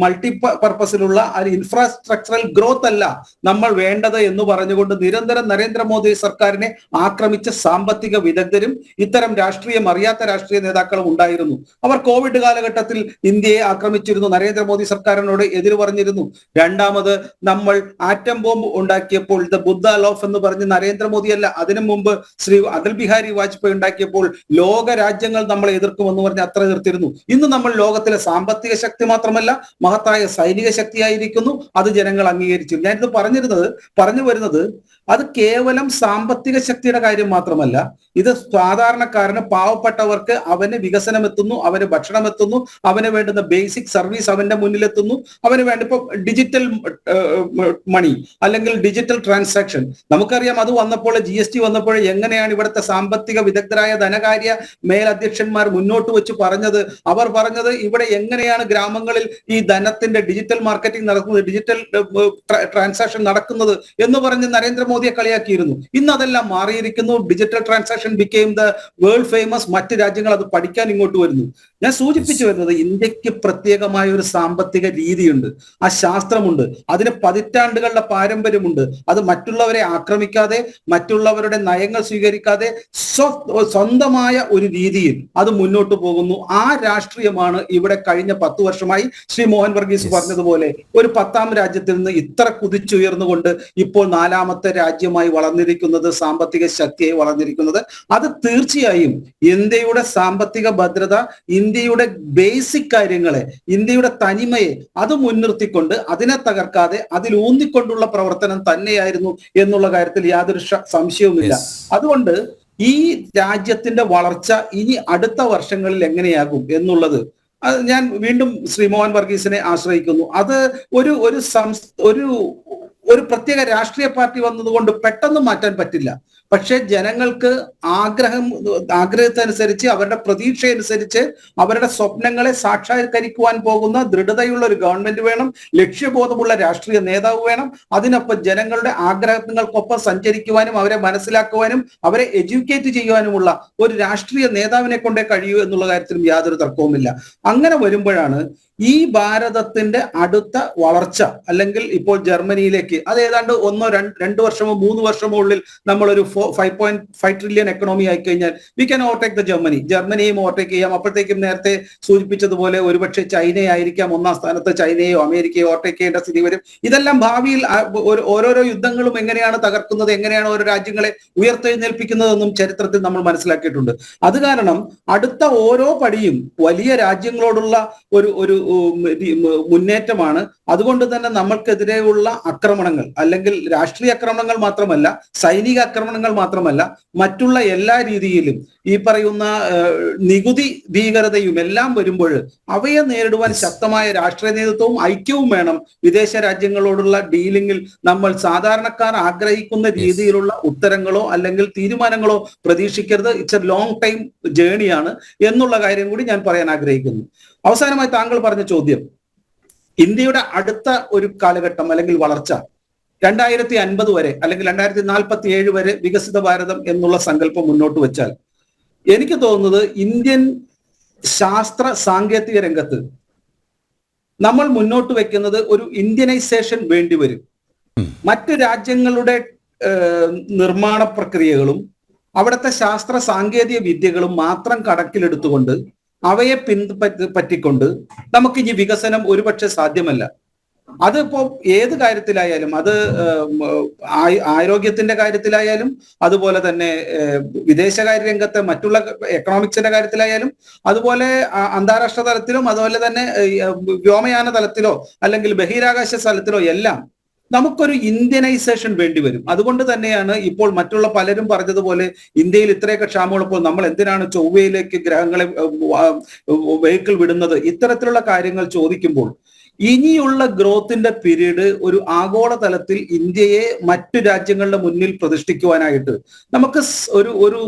മൾട്ടി പർപ്പസിലുള്ള ഇൻഫ്രാസ്ട്രക്ചറൽ ഗ്രോത്ത് അല്ല നമ്മൾ വേണ്ടത് എന്ന് പറഞ്ഞുകൊണ്ട് നിരന്തരം നരേന്ദ്രമോദി സർക്കാരിനെ ആക്രമിച്ച സാമ്പത്തിക വിദഗ്ധരും ഇത്തരം രാഷ്ട്രീയം അറിയാത്ത രാഷ്ട്രീയ നേതാക്കളും ഉണ്ടായിരുന്നു. അവർ കോവിഡ് കാലഘട്ടത്തിൽ ഇന്ത്യയെ ആക്രമിച്ചിരുന്നു, നരേന്ദ്രമോദി സർക്കാരിനോട് എതിര് പറഞ്ഞിരുന്നു. രണ്ടാമത് നമ്മൾ ആറ്റം ബോംബ് ഉണ്ടാക്കിയപ്പോൾ ദ ബുദ്ധ ലോഫ് എന്ന് പറഞ്ഞ് നരേന്ദ്രമോദി അല്ല, അതിനു മുമ്പ് ശ്രീ അടൽ ബിഹാരി വാജ്പേയി ഉണ്ടാക്കിയപ്പോൾ ലോക രാജ്യങ്ങൾ നമ്മളെ എതിർക്കുമെന്ന് പറഞ്ഞ് അത്ര എതിർത്തിരുന്നു. ഇന്ന് നമ്മൾ ലോകത്തിലെ സാമ്പത്തിക ശക്തി മാത്രമല്ല മഹത്തായ സൈനിക ശക്തിയായിരിക്കുന്നു, അത് ജനങ്ങൾ അംഗീകരിച്ചു. ഞാനിത് പറഞ്ഞു വരുന്നത് അത് കേവലം സാമ്പത്തിക ശക്തിയുടെ കാര്യം മാത്രമല്ല, ഇത് സാധാരണക്കാരന്, പാവപ്പെട്ടവർക്ക് അവന് വികസനം എത്തുന്നു, അവന് ഭക്ഷണം എത്തുന്നു, അവന് വേണ്ടുന്ന ബേസിക് സർവീസ് അവന്റെ മുന്നിലെത്തുന്നു, അവന് വേണ്ട ഇപ്പൊ ഡിജിറ്റൽ മണി അല്ലെങ്കിൽ ഡിജിറ്റൽ ട്രാൻസാക്ഷൻ നമുക്കറിയാം. അത് വന്നപ്പോൾ GST വന്നപ്പോൾ എങ്ങനെയാണ് ഇവിടുത്തെ സാമ്പത്തിക വിദഗ്ധരായ ധനകാര്യ മേലധ്യക്ഷന്മാർ മുന്നോട്ട് വെച്ച് പറഞ്ഞത്? അവർ പറഞ്ഞത് ഇവിടെ എങ്ങനെയാണ് ഗ്രാമങ്ങളിൽ ഈ ധനത്തിന്റെ ഡിജിറ്റൽ മാർക്കറ്റിംഗ് നടക്കുന്നത്, ഡിജിറ്റൽ ട്രാൻസാക്ഷൻ നടക്കുന്നത് എന്ന് പറഞ്ഞ് നരേന്ദ്രമോദിയെ കളിയാക്കിയിരുന്നു. ഇന്ന് അതെല്ലാം മാറിയിരിക്കുന്നു. Digital transaction became the world famous. മറ്റ് രാജ്യങ്ങൾ അത് പഠിക്കാൻ ഇങ്ങോട്ട് വരുന്നു. ഞാൻ സൂചിപ്പിച്ചു വരുന്നത് ഇന്ത്യക്ക് പ്രത്യേകമായ ഒരു സാമ്പത്തിക രീതിയുണ്ട്, ആ ശാസ്ത്രമുണ്ട്, അതിന് പതിറ്റാണ്ടുകളുടെ പാരമ്പര്യമുണ്ട്. അത് മറ്റുള്ളവരെ ആക്രമിക്കാതെ, മറ്റുള്ളവരുടെ നയങ്ങൾ സ്വീകരിക്കാതെ സ്വന്തമായ ഒരു രീതിയിൽ അത് മുന്നോട്ട് പോകുന്നു. ആ രാഷ്ട്രീയമാണ് ഇവിടെ കഴിഞ്ഞ 10 വർഷമായി ശ്രീ മോഹൻ വർഗീസ് പറഞ്ഞതുപോലെ ഒരു 10ാം രാജ്യത്തിൽ നിന്ന് ഇത്ര കുതിച്ചുയർന്നുകൊണ്ട് ഇപ്പോൾ 4ാമത്തെ രാജ്യമായി വളർന്നിരിക്കുന്നത്, സാമ്പത്തിക ശക്തിയായി വളർന്നിരിക്കുന്നത്. അത് തീർച്ചയായും ഇന്ത്യയുടെ സാമ്പത്തിക ഭദ്രത, ഇന്ത്യയുടെ ബേസിക് കാര്യങ്ങളെ, ഇന്ത്യയുടെ തനിമയെ അത് മുൻനിർത്തിക്കൊണ്ട് അതിനെ തകർക്കാതെ അതിലൂന്നിക്കൊണ്ടുള്ള പ്രവർത്തനം തന്നെയായിരുന്നു എന്നുള്ള കാര്യത്തിൽ യാതൊരു സംശയവുമില്ല. അതുകൊണ്ട് ഈ രാജ്യത്തിന്റെ വളർച്ച ഇനി അടുത്ത വർഷങ്ങളിൽ എങ്ങനെയാകും എന്നുള്ളത് ഞാൻ വീണ്ടും ശ്രീ മോഹൻ വർഗീസിനെ ആശ്രയിക്കുന്നു. അത് ഒരു പ്രത്യേക രാഷ്ട്രീയ പാർട്ടി വന്നതുകൊണ്ട് പെട്ടെന്ന് മാറ്റാൻ പറ്റില്ല. പക്ഷെ ജനങ്ങൾക്ക് ആഗ്രഹത്തനുസരിച്ച്, അവരുടെ പ്രതീക്ഷയനുസരിച്ച് അവരുടെ സ്വപ്നങ്ങളെ സാക്ഷാത്കരിക്കുവാൻ പോകുന്ന ദൃഢതയുള്ള ഒരു ഗവൺമെന്റ് വേണം, ലക്ഷ്യബോധമുള്ള രാഷ്ട്രീയ നേതാവ് വേണം. അതിനൊപ്പം ജനങ്ങളുടെ ആഗ്രഹങ്ങൾക്കൊപ്പം സഞ്ചരിക്കുവാനും അവരെ മനസ്സിലാക്കുവാനും അവരെ എഡ്യൂക്കേറ്റ് ചെയ്യുവാനുമുള്ള ഒരു രാഷ്ട്രീയ നേതാവിനെ കൊണ്ടേ കഴിയൂ എന്നുള്ള കാര്യത്തിലും യാതൊരു തർക്കവുമില്ല. അങ്ങനെ വരുമ്പോഴാണ് ഈ ഭാരതത്തിന്റെ അടുത്ത വളർച്ച, അല്ലെങ്കിൽ ഇപ്പോൾ ജർമ്മനിയിലേക്ക് അത് ഏതാണ്ട് 1-2 വർഷമോ 3 വർഷമോ ഉള്ളിൽ നമ്മളൊരു 5.5 ട്രില്യൺ എക്കണോമി ആയി കഴിഞ്ഞാൽ വി ക്യാൻ ഓവർടേക്ക് ദ ജർമ്മനിയും ഓവർടേക്ക് ചെയ്യാം. അപ്പോഴത്തേക്കും നേരത്തെ സൂചിപ്പിച്ചതുപോലെ ഒരുപക്ഷെ ചൈനയായിരിക്കാം 1ാം സ്ഥാനത്ത്, ചൈനയോ അമേരിക്കയോ ഓവർടേക്ക് ചെയ്യേണ്ട സ്ഥിതി വരും. ഇതെല്ലാം ഭാവിയിൽ ഓരോരോ യുദ്ധങ്ങളും എങ്ങനെയാണ് തകർക്കുന്നത്, എങ്ങനെയാണ് ഓരോ രാജ്യങ്ങളെ ഉയർത്തെഴുന്നേൽപ്പിക്കുന്നതെന്നും ചരിത്രത്തിൽ നമ്മൾ മനസ്സിലാക്കിയിട്ടുണ്ട്. അത് കാരണം അടുത്ത ഓരോ പടിയും വലിയ രാജ്യങ്ങളോടുള്ള ഒരു മുന്നേറ്റമാണ്. അതുകൊണ്ട് തന്നെ നമ്മൾക്കെതിരെയുള്ള ആക്രമണങ്ങൾ, അല്ലെങ്കിൽ രാഷ്ട്രീയ ആക്രമണങ്ങൾ മാത്രമല്ല, സൈനിക ആക്രമണങ്ങൾ മാത്രമല്ല, മറ്റുള്ള എല്ലാ രീതിയിലും ഈ പറയുന്ന നികുതി ഭീകരതയും എല്ലാം വരുമ്പോൾ അവയെ നേരിടുവാൻ ശക്തമായ രാഷ്ട്രീയ നേതൃത്വവും ഐക്യവും വേണം. വിദേശ രാജ്യങ്ങളോടുള്ള ഡീലിംഗിൽ നമ്മൾ സാധാരണക്കാർ ആഗ്രഹിക്കുന്ന രീതിയിലുള്ള ഉത്തരങ്ങളോ അല്ലെങ്കിൽ തീരുമാനങ്ങളോ പ്രതീക്ഷിക്കരുത്. ഇറ്റ്സ് എ ലോങ് ടൈം ജേണിയാണ് എന്നുള്ള കാര്യം കൂടി ഞാൻ പറയാൻ ആഗ്രഹിക്കുന്നു. അവസാനമായി താങ്കൾ പറഞ്ഞ ചോദ്യം, ഇന്ത്യയുടെ അടുത്ത ഒരു കാലഘട്ടം അല്ലെങ്കിൽ വളർച്ച 2050 വരെ അല്ലെങ്കിൽ 2047 വരെ വികസിത ഭാരതം എന്നുള്ള സങ്കല്പം മുന്നോട്ട് വെച്ചാൽ എനിക്ക് തോന്നുന്നത് ഇന്ത്യൻ ശാസ്ത്ര സാങ്കേതിക രംഗത്ത് നമ്മൾ മുന്നോട്ട് വെക്കുന്നത് ഒരു ഇന്ത്യനൈസേഷൻ വേണ്ടിവരും. മറ്റു രാജ്യങ്ങളുടെ നിർമ്മാണ പ്രക്രിയകളും അവിടുത്തെ ശാസ്ത്ര സാങ്കേതിക വിദ്യകളും മാത്രം കണക്കിലെടുത്തുകൊണ്ട് അവയെ പറ്റിക്കൊണ്ട് നമുക്ക് ഇനി വികസനം ഒരുപക്ഷെ സാധ്യമല്ല. അതിപ്പോ ഏത് കാര്യത്തിലായാലും, അത് ആരോഗ്യത്തിന്റെ കാര്യത്തിലായാലും, അതുപോലെ തന്നെ വിദേശകാര്യ രംഗത്തെ മറ്റുള്ള എക്കണോമിക്സിന്റെ കാര്യത്തിലായാലും, അതുപോലെ അന്താരാഷ്ട്ര തലത്തിലും, അതുപോലെ തന്നെ വ്യോമയാന തലത്തിലോ അല്ലെങ്കിൽ ബഹിരാകാശ തലത്തിലോ എല്ലാം നമുക്കൊരു ഇന്ത്യനൈസേഷൻ വേണ്ടിവരും. അതുകൊണ്ട് തന്നെയാണ് ഇപ്പോൾ മറ്റുള്ള പലരും പറഞ്ഞതുപോലെ ഇന്ത്യയിൽ ഇത്രയൊക്കെ ക്ഷാമമുള്ളപ്പോൾ നമ്മൾ എന്തിനാണ് ചൊവ്വയിലേക്ക് ഗ്രഹങ്ങളെ വെഹിക്കിൾ വിടുന്നത്, ഇത്തരത്തിലുള്ള കാര്യങ്ങൾ ചോദിക്കുമ്പോൾ ഇനിയുള്ള ഗ്രോത്തിന്റെ പീരീഡ് ഒരു ആഗോള തലത്തിൽ ഇന്ത്യയെ മറ്റു രാജ്യങ്ങളുടെ മുന്നിൽ പ്രതിഷ്ഠിക്കുവാനായിട്ട് നമുക്ക് ഒരു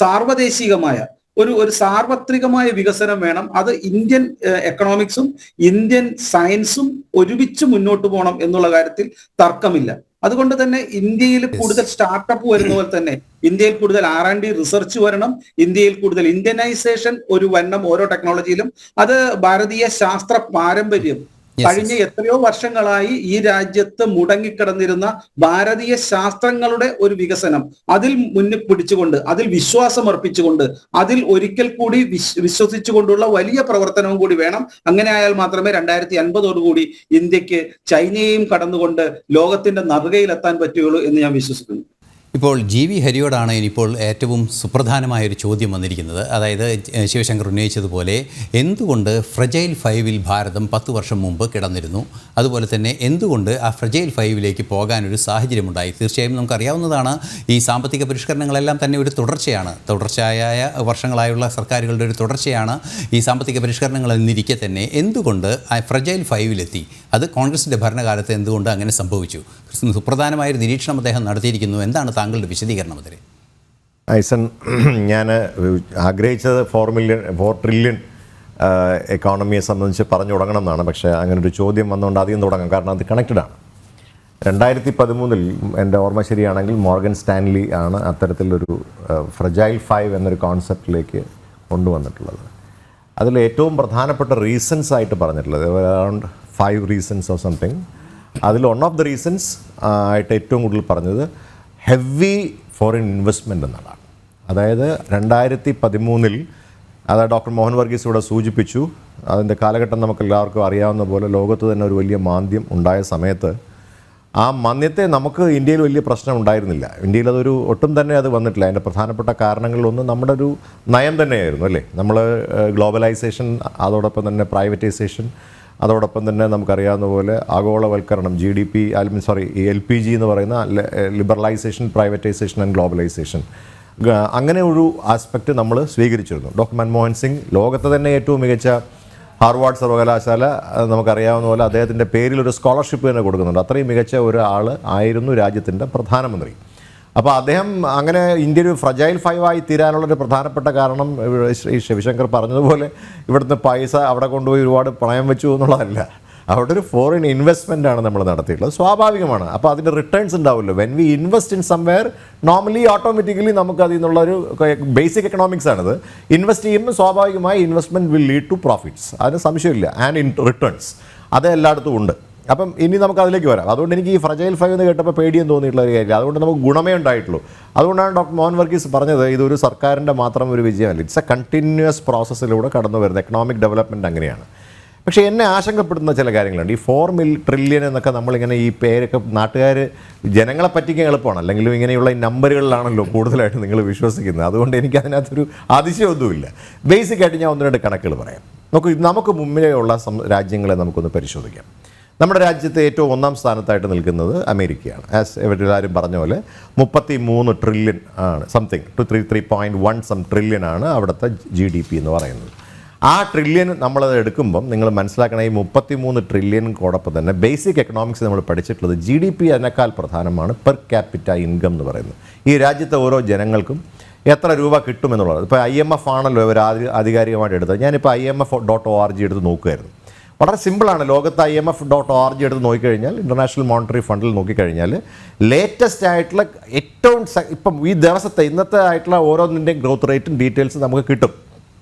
സാർവദേശികമായ ഒരു സാർവത്രികമായ വികസനം വേണം. അത് ഇന്ത്യൻ എക്കണോമിക്സും ഇന്ത്യൻ സയൻസും ഒരുമിച്ച് മുന്നോട്ട് പോകണം എന്നുള്ള കാര്യത്തിൽ തർക്കമില്ല. അതുകൊണ്ട് തന്നെ ഇന്ത്യയിൽ കൂടുതൽ സ്റ്റാർട്ടപ്പ് വരുന്ന പോലെ തന്നെ ഇന്ത്യയിൽ കൂടുതൽ R&D റിസർച്ച് വരണം. ഇന്ത്യയിൽ കൂടുതൽ ഇന്ത്യനൈസേഷൻ ഒരു വരണം ഓരോ ടെക്നോളജിയിലും. അത് ഭാരതീയ ശാസ്ത്ര പാരമ്പര്യം കഴിഞ്ഞ എത്രയോ വർഷങ്ങളായി ഈ രാജ്യത്ത് മുടങ്ങിക്കിടന്നിരുന്ന ഭാരതീയ ശാസ്ത്രങ്ങളുടെ ഒരു വികസനം അതിൽ മുന്നിൽ പിടിച്ചുകൊണ്ട്, അതിൽ വിശ്വാസം അർപ്പിച്ചുകൊണ്ട്, അതിൽ ഒരിക്കൽ കൂടി വിശ്വസിച്ചുകൊണ്ടുള്ള വലിയ പ്രവർത്തനവും കൂടി വേണം. അങ്ങനെ ആയാൽ മാത്രമേ 2050 ഇന്ത്യക്ക് ചൈനയെയും കടന്നുകൊണ്ട് ലോകത്തിന്റെ നറുകയിലെത്താൻ പറ്റുകയുള്ളൂ എന്ന് ഞാൻ വിശ്വസിക്കുന്നു. ഇപ്പോൾ GV ഹരിയോടാണ് ഇനിയിപ്പോൾ ഏറ്റവും സുപ്രധാനമായൊരു ചോദ്യം വന്നിരിക്കുന്നത്. അതായത് ശിവശങ്കർ ഉന്നയിച്ചതുപോലെ എന്തുകൊണ്ട് ഫ്രജൈൽ 5-ൽ ഭാരതം 10 വർഷം മുമ്പ് കിടന്നിരുന്നു, അതുപോലെ തന്നെ എന്തുകൊണ്ട് ആ ഫ്രജൈൽ 5-ലേക്ക് പോകാനൊരു സാഹചര്യമുണ്ടായി. തീർച്ചയായും നമുക്കറിയാവുന്നതാണ്, ഈ സാമ്പത്തിക പരിഷ്കരണങ്ങളെല്ലാം തന്നെ ഒരു തുടർച്ചയായ വർഷങ്ങളായുള്ള സർക്കാരുകളുടെ ഒരു തുടർച്ചയാണ് ഈ സാമ്പത്തിക പരിഷ്കരണങ്ങൾ എന്നിരിക്കെ തന്നെ എന്തുകൊണ്ട് ആ ഫ്രജൈൽ 5-ലെത്തി, അത് കോൺഗ്രസിൻ്റെ ഭരണകാലത്ത് എന്തുകൊണ്ട് അങ്ങനെ സംഭവിച്ചു? സുപ്രധാനമായൊരു നിരീക്ഷണം അദ്ദേഹം നടത്തിയിരിക്കുന്നു. എന്താണ് താങ്കളുടെ വിശദീകരണം അതിൽ? ഐസൺ, ഞാൻ ആഗ്രഹിച്ചത് 4 ട്രില്യൺ എക്കോണമിയെ സംബന്ധിച്ച് പറഞ്ഞു തുടങ്ങണം എന്നാണ്. പക്ഷേ അങ്ങനൊരു ചോദ്യം വന്നുകൊണ്ട് ആദ്യം തുടങ്ങാം, കാരണം അത് കണക്റ്റഡാണ്. 2013 എൻ്റെ ഓർമ്മ ശരിയാണെങ്കിൽ മോർഗൻ സ്റ്റാൻലി ആണ് അത്തരത്തിലൊരു ഫ്രജൈൽ 5 എന്നൊരു കോൺസെപ്റ്റിലേക്ക് കൊണ്ടുവന്നിട്ടുള്ളത്. അതിൽ ഏറ്റവും പ്രധാനപ്പെട്ട റീസൺസ് ആയിട്ട് പറഞ്ഞിട്ടുള്ളത് അറൗണ്ട് 5 റീസൺസ് ഓർ സംതിങ്. അതിൽ വൺ ഓഫ് ദ റീസൺസ് ആയിട്ട് ഏറ്റവും കൂടുതൽ പറഞ്ഞത് ഹെവി ഫോറിൻ ഇൻവെസ്റ്റ്മെൻറ്റ് എന്നതാണ്. അതായത് 2013 അത് ഡോക്ടർ മോഹൻ വർഗീസ് ഇവിടെ സൂചിപ്പിച്ചു. അതിൻ്റെ കാലഘട്ടം നമുക്ക് എല്ലാവർക്കും അറിയാവുന്ന പോലെ ലോകത്ത് തന്നെ ഒരു വലിയ മാന്ദ്യം ഉണ്ടായ സമയത്ത് ആ മാന്ദ്യത്തെ നമുക്ക് ഇന്ത്യയിൽ വലിയ പ്രശ്നം ഉണ്ടായിരുന്നില്ല. ഇന്ത്യയിൽ അതൊരു ഒട്ടും തന്നെ അത് വന്നിട്ടില്ല. അതിൻ്റെ പ്രധാനപ്പെട്ട കാരണങ്ങളിലൊന്നും നമ്മുടെ ഒരു നയം തന്നെയായിരുന്നു, അല്ലേ? നമ്മൾ ഗ്ലോബലൈസേഷൻ, അതോടൊപ്പം തന്നെ പ്രൈവറ്റൈസേഷൻ, അതോടൊപ്പം തന്നെ നമുക്കറിയാവുന്ന പോലെ ആഗോളവൽക്കരണം, LPG എന്ന് പറയുന്ന ലിബറലൈസേഷൻ, പ്രൈവറ്റൈസേഷൻ ആൻഡ് ഗ്ലോബലൈസേഷൻ, അങ്ങനെ ഒരു ആസ്പെക്റ്റ് നമ്മൾ സ്വീകരിച്ചിരുന്നു. ഡോക്ടർ മൻമോഹൻ സിംഗ് ലോകത്തെ തന്നെ ഏറ്റവും മികച്ച ഹാർവാർഡ് സർവകലാശാല നമുക്കറിയാവുന്ന പോലെ അദ്ദേഹത്തിൻ്റെ പേരിൽ ഒരു സ്കോളർഷിപ്പ് തന്നെ കൊടുക്കുന്നുണ്ട്. അത്രയും മികച്ച ഒരാൾ ആയിരുന്നു രാജ്യത്തിൻ്റെ പ്രധാനമന്ത്രി. അപ്പോൾ അദ്ദേഹം അങ്ങനെ ഇന്ത്യ ഒരു ഫ്രജൈൽ 5 തീരാനുള്ളൊരു പ്രധാനപ്പെട്ട കാരണം ഈ ശിവശങ്കർ പറഞ്ഞതുപോലെ ഇവിടുത്തെ പൈസ അവിടെ കൊണ്ടുപോയി ഒരുപാട് പണയം വെച്ചു എന്നുള്ളതല്ല. അവിടെ ഒരു ഫോറിൻ ഇൻവെസ്റ്റ്മെൻ്റ് ആണ് നമ്മൾ നടത്തിയിട്ടുള്ളത്. സ്വാഭാവികമാണ്. അപ്പോൾ അതിൻ്റെ റിട്ടേൺസ് ഉണ്ടാവുമല്ലോ. When we invest in somewhere, normally automatically നമുക്ക് അതിൽ നിന്നുള്ളൊരു ബേസിക് എക്കണോമിക്സ് ആണിത്. ഇൻവെസ്റ്റ് ചെയ്യുമ്പോൾ സ്വാഭാവികമായി investment will lead to profits, അതിന് സംശയമില്ല. ആൻഡ് റിട്ടേൺസ് അത് എല്ലായിടത്തും ഉണ്ട്. അപ്പം ഇനി നമുക്ക് അതിലേക്ക് വരാം. അതുകൊണ്ട് എനിക്ക് ഈ ഫ്രജൈൽ 5 എന്ന് കേട്ടപ്പോൾ പേടിയും തോന്നിയിട്ടുള്ള ഒരു കാര്യമില്ല. അതുകൊണ്ട് നമുക്ക് ഗുണമേ ഉണ്ടായിട്ടുള്ളൂ. അതുകൊണ്ടാണ് ഡോക്ടർ മോഹൻ വർഗീസ് പറഞ്ഞത് ഇതൊരു സർക്കാരിൻ്റെ മാത്രം ഒരു വിജയമല്ല, ഇറ്റ്സ് എ കണ്ടിന്യൂസ് പ്രോസസ്സിലൂടെ കടന്നു വരുന്നത്. എക്കണോമിക് ഡെവലപ്മെൻറ്റ് അങ്ങനെയാണ്. പക്ഷേ എന്നെ ആശങ്കപ്പെടുന്ന ചില കാര്യങ്ങളുണ്ട്. ഈ 4 ട്രില്യൺ എന്നൊക്കെ നമ്മളിങ്ങനെ ഈ പേരൊക്കെ നാട്ടുകാർ ജനങ്ങളെ പറ്റിക്കാൻ എളുപ്പമാണ്, അല്ലെങ്കിലും ഇങ്ങനെയുള്ള ഈ നമ്പറുകളിലാണല്ലോ കൂടുതലായിട്ട് നിങ്ങൾ വിശ്വസിക്കുന്നത്. അതുകൊണ്ട് എനിക്ക് അതിനകത്തൊരു അതിശയമൊന്നുമില്ല. ബേസിക്കായിട്ട് ഞാൻ 1-2 കണക്കുകൾ പറയാം. നമുക്ക് മുമ്പിലുള്ള രാജ്യങ്ങളെ നമുക്കൊന്ന് പരിശോധിക്കാം. നമ്മുടെ രാജ്യത്തെ ഏറ്റവും 1-ാം സ്ഥാനത്തായിട്ട് നിൽക്കുന്നത് അമേരിക്കയാണ്. എല്ലാവരും പറഞ്ഞ പോലെ 33 ട്രില്യൺ ആണ്, സംതിങ് 3.1 ട്രില്യൺ ആണ് അവിടുത്തെ GDP എന്ന് പറയുന്നത്. ആ ട്രില്യൺ നമ്മളത് എടുക്കുമ്പം നിങ്ങൾ മനസ്സിലാക്കണം, ഈ 33 ട്രില്യണോടൊപ്പം തന്നെ ബേസിക് എക്കണോമിക്സ് നമ്മൾ പഠിച്ചിട്ടുള്ളത് GDP അതിനേക്കാൾ പ്രധാനമാണ് പെർ ക്യാപിറ്റ ഇൻകം എന്ന് പറയുന്നത്. ഈ രാജ്യത്തെ ഓരോ ജനങ്ങൾക്കും എത്ര രൂപ കിട്ടുമെന്നുള്ളത്. ഇപ്പോൾ IMF ആണല്ലോ ഇവർ ആധികാരികമായിട്ട് എടുത്തത്. ഞാനിപ്പോൾ IMF.org എടുത്ത് നോക്കുമായിരുന്നു. വളരെ സിമ്പിളാണ്. ലോകത്ത് IMF.org എടുത്ത് നോക്കിക്കഴിഞ്ഞാൽ, ഇൻ്റർനാഷണൽ മോണിറ്ററി ഫണ്ടിൽ നോക്കിക്കഴിഞ്ഞാൽ ലേറ്റസ്റ്റ് ആയിട്ടുള്ള ഏറ്റവും ഇപ്പം ഈ ദിവസത്തെ ഇന്നത്തെ ആയിട്ടുള്ള ഓരോന്നിൻ്റെയും ഗ്രോത്ത് റേറ്റും ഡീറ്റെയിൽസ് നമുക്ക് കിട്ടും.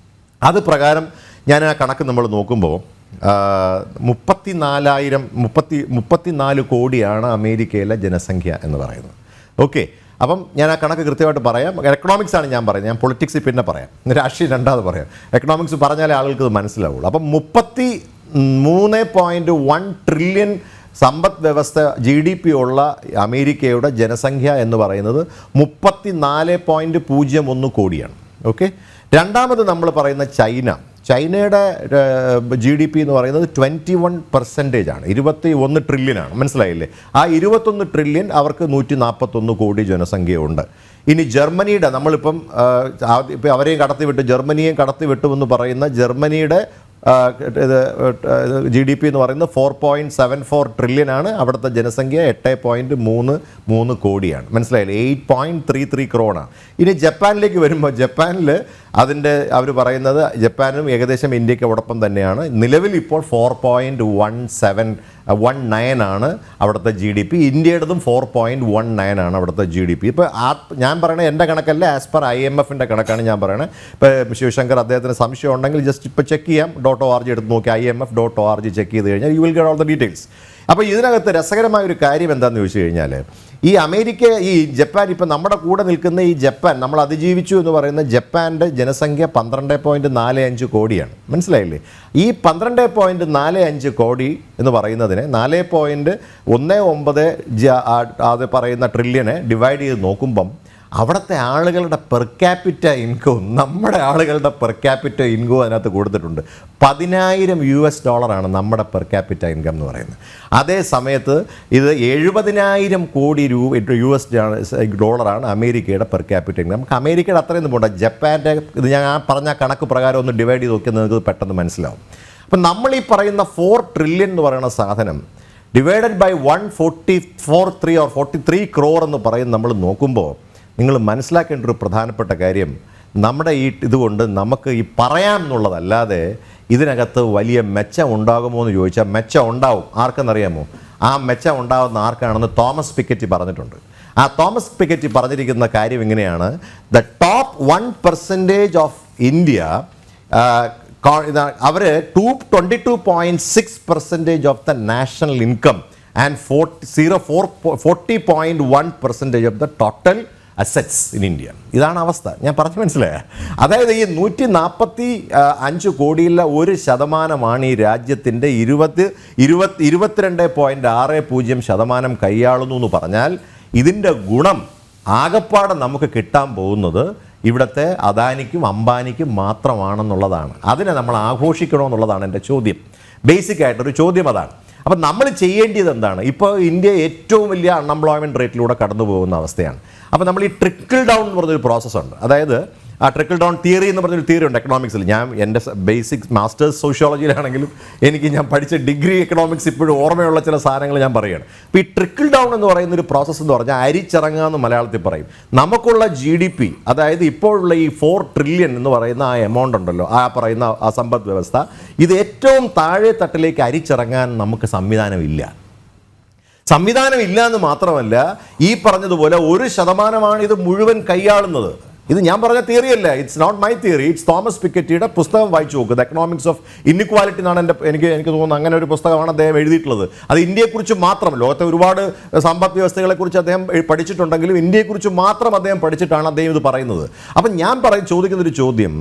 അത് പ്രകാരം ഞാൻ ആ കണക്ക് നമ്മൾ നോക്കുമ്പോൾ 34 കോടിയാണ് അമേരിക്കയിലെ ജനസംഖ്യ എന്ന് പറയുന്നത്. ഓക്കെ, അപ്പം ഞാൻ ആ കണക്ക് കൃത്യമായിട്ട് പറയാം. എക്കണോമിക്സ് ആണ് ഞാൻ പറയുന്നത്, ഞാൻ പൊളിറ്റിക്സ് പിന്നെ പറയാം, രാഷ്ട്രീയം രണ്ടാമത് പറയാം. എക്കണോമിക്സ് പറഞ്ഞാലേ ആളുകൾക്ക് ഇത് മനസ്സിലാവുള്ളൂ. അപ്പം 33.1 ട്രില്യൺ സമ്പദ് വ്യവസ്ഥ GDP ഉള്ള അമേരിക്കയുടെ ജനസംഖ്യ എന്ന് പറയുന്നത് 34.01 കോടിയാണ്. ഓക്കെ, രണ്ടാമത് നമ്മൾ പറയുന്ന ചൈനയുടെ GDP എന്ന് പറയുന്നത് 21% ആണ്, 21 ട്രില്യനാണ്. മനസ്സിലായില്ലേ? ആ 21 ട്രില്യൺ അവർക്ക് 141 കോടി ജനസംഖ്യയുണ്ട്. ഇനി ജർമ്മനിയുടെ നമ്മളിപ്പം അവരെയും കടത്തിവിട്ട് ജർമ്മനിയെയും കടത്തിവിട്ടുമെന്ന് പറയുന്ന ജർമ്മനിയുടെ GDP എന്ന് പറയുന്നത് 4.74 ട്രില്യനാണ്. അവിടുത്തെ ജനസംഖ്യ 8.33 കോടിയാണ്. മനസ്സിലായില്ലേ? 8.33 crore. ഇനി ജപ്പാനിലേക്ക് വരുമ്പോൾ ജപ്പാനിൽ അവർ പറയുന്നത് ജപ്പാനും ഏകദേശം ഇന്ത്യക്കോടൊപ്പം തന്നെയാണ്. നിലവിൽ ഇപ്പോൾ 4.19 ആണ് അവിടുത്തെ GDP. ഇന്ത്യയുടേതും 4.19 ആണ് അവിടുത്തെ GDP. ഇപ്പോൾ ഞാൻ പറയണത് എൻ്റെ കണക്കല്ല, ആസ് പെർ IMFൻ്റെ കണക്കാണ് ഞാൻ പറയണത്. ഇപ്പോൾ ശിവശങ്കർ അദ്ദേഹത്തിന് സംശയം ഉണ്ടെങ്കിൽ ജസ്റ്റ് ഇപ്പോൾ ചെക്ക് ചെയ്യാം, .org എടുത്ത് നോക്കി IMF.org ചെക്ക് ചെയ്ത് കഴിഞ്ഞാൽ you will get all the details. അപ്പോൾ ഇതിനകത്ത് രസകരമായ ഒരു കാര്യം എന്താണെന്ന് ചോദിച്ചു കഴിഞ്ഞാൽ, ഈ അമേരിക്ക, ഈ ജപ്പാൻ, ഇപ്പം നമ്മുടെ കൂടെ നിൽക്കുന്ന ഈ ജപ്പാൻ, നമ്മൾ അതിജീവിച്ചു എന്ന് പറയുന്ന ജപ്പാൻ്റെ ജനസംഖ്യ 12.45 കോടിയാണ്. മനസ്സിലായില്ലേ? ഈ 12.45 കോടി എന്ന് പറയുന്നതിനെ 4.19 അത് പറയുന്ന ട്രില്യനെ ഡിവൈഡ് ചെയ്ത് നോക്കുമ്പം അവിടുത്തെ ആളുകളുടെ പെർ ക്യാപിറ്റ ഇൻകവും നമ്മുടെ ആളുകളുടെ പെർ ക്യാപിറ്റ ഇൻകവും അതിനകത്ത് കൊടുത്തിട്ടുണ്ട്. $10,000 നമ്മുടെ പെർ ക്യാപിറ്റ ഇൻകം എന്ന് പറയുന്നത്. അതേ സമയത്ത് ഇത് 70,000 കോടി $US അമേരിക്കയുടെ പെർ ക്യാപിറ്റ ഇൻകം. നമുക്ക് അമേരിക്കയുടെ അത്രയൊന്നും പോകണ്ട, ജപ്പാൻ്റെ ഇത് ഞാൻ പറഞ്ഞ കണക്ക് പ്രകാരം ഒന്ന് ഡിവൈഡ് ചെയ്ത് നോക്കിയാൽ നിങ്ങൾക്ക് പെട്ടെന്ന് മനസ്സിലാവും. അപ്പം നമ്മൾ ഈ പറയുന്ന 4 ട്രില്യൺ എന്ന് പറയുന്ന സാധനം ഡിവൈഡഡ് ബൈ 143 crore എന്ന് പറയുന്നത് നമ്മൾ നോക്കുമ്പോൾ നിങ്ങൾ മനസ്സിലാക്കേണ്ട ഒരു പ്രധാനപ്പെട്ട കാര്യം, നമ്മുടെ ഈ ഇതുകൊണ്ട് നമുക്ക് ഈ പറയാം എന്നുള്ളതല്ലാതെ ഇതിനകത്ത് വലിയ മെച്ചം ഉണ്ടാകുമോ എന്ന് ചോദിച്ചാൽ മെച്ചം ഉണ്ടാവും. ആർക്കെന്നറിയാമോ? ആ മെച്ചം ഉണ്ടാകുന്ന ആർക്കാണെന്ന് തോമസ് പിക്കറ്റി പറഞ്ഞിട്ടുണ്ട്. ആ തോമസ് പിക്കറ്റി പറഞ്ഞിരിക്കുന്ന കാര്യം ഇങ്ങനെയാണ്: ദ ടോപ്പ് 1% ഓഫ് ഇന്ത്യ അവർ 22.6% of the national income and 40.1% of the total assets in India. ഇതാണ് അവസ്ഥ. ഞാൻ പറഞ്ഞു മനസ്സിലായ? അതായത് ഈ 145 കോടിയിലെ 1% ഈ രാജ്യത്തിൻ്റെ 22.60% കൈയാളുന്നു എന്ന് പറഞ്ഞാൽ ഇതിൻ്റെ ഗുണം ആകപ്പാടെ നമുക്ക് കിട്ടാൻ പോകുന്നത് ഇവിടുത്തെ അദാനിക്കും അംബാനിക്കും മാത്രമാണെന്നുള്ളതാണ്. അതിനെ നമ്മൾ ആഘോഷിക്കണമെന്നുള്ളതാണ് എൻ്റെ ചോദ്യം. ബേസിക്കായിട്ടൊരു ചോദ്യം അതാണ്. അപ്പം നമ്മൾ ചെയ്യേണ്ടത് എന്താണ്? ഇപ്പോൾ ഇന്ത്യ ഏറ്റവും വലിയ അൺഎംപ്ലോയ്മെൻറ്റ് റേറ്റിലൂടെ കടന്നു പോകുന്ന അവസ്ഥയാണ്. അപ്പോൾ നമ്മൾ ഈ ട്രിക്കിൾ ഡൗൺ എന്ന് പറഞ്ഞൊരു പ്രോസസ്സുണ്ട്. അതായത് ആ ട്രിക്കിൾ ഡൗൺ തിയറി എന്ന് പറഞ്ഞൊരു തിയറി ഉണ്ട് എക്കണോമിക്സിൽ. ഞാൻ എൻ്റെ ബേസിക് മാസ്റ്റേഴ്സ് സോഷ്യോളജിയിലാണെങ്കിലും ഞാൻ പഠിച്ച ഡിഗ്രി എക്കണോമിക്സ് ഇപ്പോഴും ഓർമ്മയുള്ള ചില സാധനങ്ങൾ ഞാൻ പറയുകയാണ്. അപ്പോൾ ഈ ട്രിക്കിൾ ഡൗൺ എന്ന് പറയുന്ന ഒരു പ്രോസസ്സ് എന്ന് പറഞ്ഞാൽ അരിച്ചിറങ്ങുക എന്ന് മലയാളത്തിൽ പറയും. നമുക്കുള്ള GDP, അതായത് ഇപ്പോഴുള്ള ഈ 4 ട്രില്യൺ എന്ന് പറയുന്ന ആ എമൗണ്ട് ഉണ്ടല്ലോ, ആ പറയുന്ന ആ സമ്പദ് വ്യവസ്ഥ, ഇത് ഏറ്റവും താഴെ തട്ടിലേക്ക് അരിച്ചിറങ്ങാൻ നമുക്ക് സംവിധാനമില്ല എന്ന് മാത്രമല്ല, ഈ പറഞ്ഞതുപോലെ 1% ഇത് മുഴുവൻ കൈയാളുന്നത്. ഇത് ഞാൻ പറഞ്ഞ തിയറി അല്ല, it's not my theory, it's Thomas പിക്കറ്റിയുടെ പുസ്തകം വായിച്ചു നോക്കുക. ദ എക്കണോമിക്സ് ഓഫ് ഇൻഇക്വാലിറ്റി എന്നാണ് എനിക്ക് തോന്നുന്നത്, അങ്ങനെ ഒരു പുസ്തകമാണ് അദ്ദേഹം എഴുതിയിട്ടുള്ളത്. അത് ഇന്ത്യയെക്കുറിച്ച് മാത്രം, ലോകത്തെ ഒരുപാട് സമ്പദ് വ്യവസ്ഥകളെക്കുറിച്ച് അദ്ദേഹം പഠിച്ചിട്ടുണ്ടെങ്കിലും ഇന്ത്യയെക്കുറിച്ച് മാത്രം അദ്ദേഹം പഠിച്ചിട്ടാണ് അദ്ദേഹം ഇത് പറയുന്നത്. അപ്പം ഞാൻ ചോദിക്കുന്നൊരു ചോദ്യം,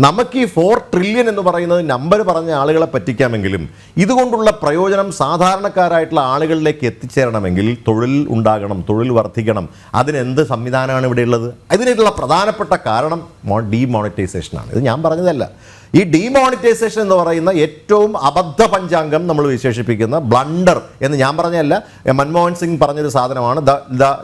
നമുക്ക് ഈ 4 ട്രില്യൺ എന്ന് പറയുന്നത് നമ്പർ പറഞ്ഞ ആളുകളെ പറ്റിക്കാമെങ്കിലും ഇതുകൊണ്ടുള്ള പ്രയോജനം സാധാരണക്കാരായിട്ടുള്ള ആളുകളിലേക്ക് എത്തിച്ചേരണമെങ്കിൽ തൊഴിൽ ഉണ്ടാകണം, തൊഴിൽ വർദ്ധിക്കണം. അതിനെന്ത് സംവിധാനമാണ് ഇവിടെ ഉള്ളത്? ഇതിനുള്ള പ്രധാനപ്പെട്ട കാരണം ഡീമോണിറ്റൈസേഷനാണ്. ഇത് ഞാൻ പറഞ്ഞതല്ല. ഈ ഡീമോണിറ്റൈസേഷൻ എന്ന് പറയുന്ന ഏറ്റവും അബദ്ധ പഞ്ചാംഗം നമ്മൾ വിശേഷിപ്പിക്കുന്ന ബ്ലണ്ടർ എന്ന് ഞാൻ പറഞ്ഞതല്ല, മൻമോഹൻ സിംഗ് പറഞ്ഞൊരു സാധനമാണ്.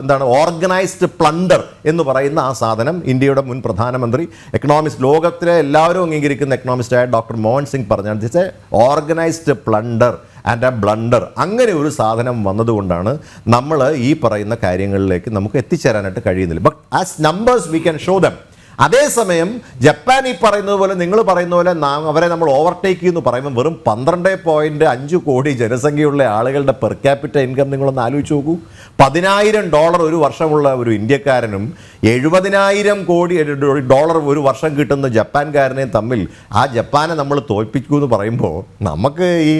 എന്താണ് ഓർഗനൈസ്ഡ് പ്ലണ്ടർ എന്ന് പറയുന്ന ആ സാധനം ഇന്ത്യയുടെ മുൻ പ്രധാനമന്ത്രി, എക്കണോമിസ്റ്റ്, ലോകത്തിലെ എല്ലാവരും അംഗീകരിക്കുന്ന എക്കണോമിസ്റ്റായ ഡോക്ടർ മോഹൻ സിംഗ് പറഞ്ഞാണ് this A organised plunder and A blunder. അങ്ങനെ ഒരു സാധനം വന്നതുകൊണ്ടാണ് നമ്മൾ ഈ പറയുന്ന കാര്യങ്ങളിലേക്ക് നമുക്ക് എത്തിച്ചേരാനായിട്ട് കഴിയുന്നില്ല. But as numbers we can show dum. അതേസമയം ജപ്പാൻ ഈ പറയുന്നത് പോലെ, നിങ്ങൾ പറയുന്ന പോലെ അവരെ നമ്മൾ ഓവർടേക്ക് എന്ന് പറയുമ്പോൾ വെറും 12.5 കോടി ജനസംഖ്യയുള്ള ആളുകളുടെ പെർ ക്യാപിറ്റ ഇൻകം നിങ്ങളൊന്ന് ആലോചിച്ച് നോക്കൂ. $10,000 ഒരു വർഷമുള്ള ഒരു ഇന്ത്യക്കാരനും $70,000 ഒരു വർഷം കിട്ടുന്ന ജപ്പാൻകാരനെയും തമ്മിൽ ആ ജപ്പാനെ നമ്മൾ തോൽപ്പിക്കൂ എന്ന് പറയുമ്പോൾ നമുക്ക് ഈ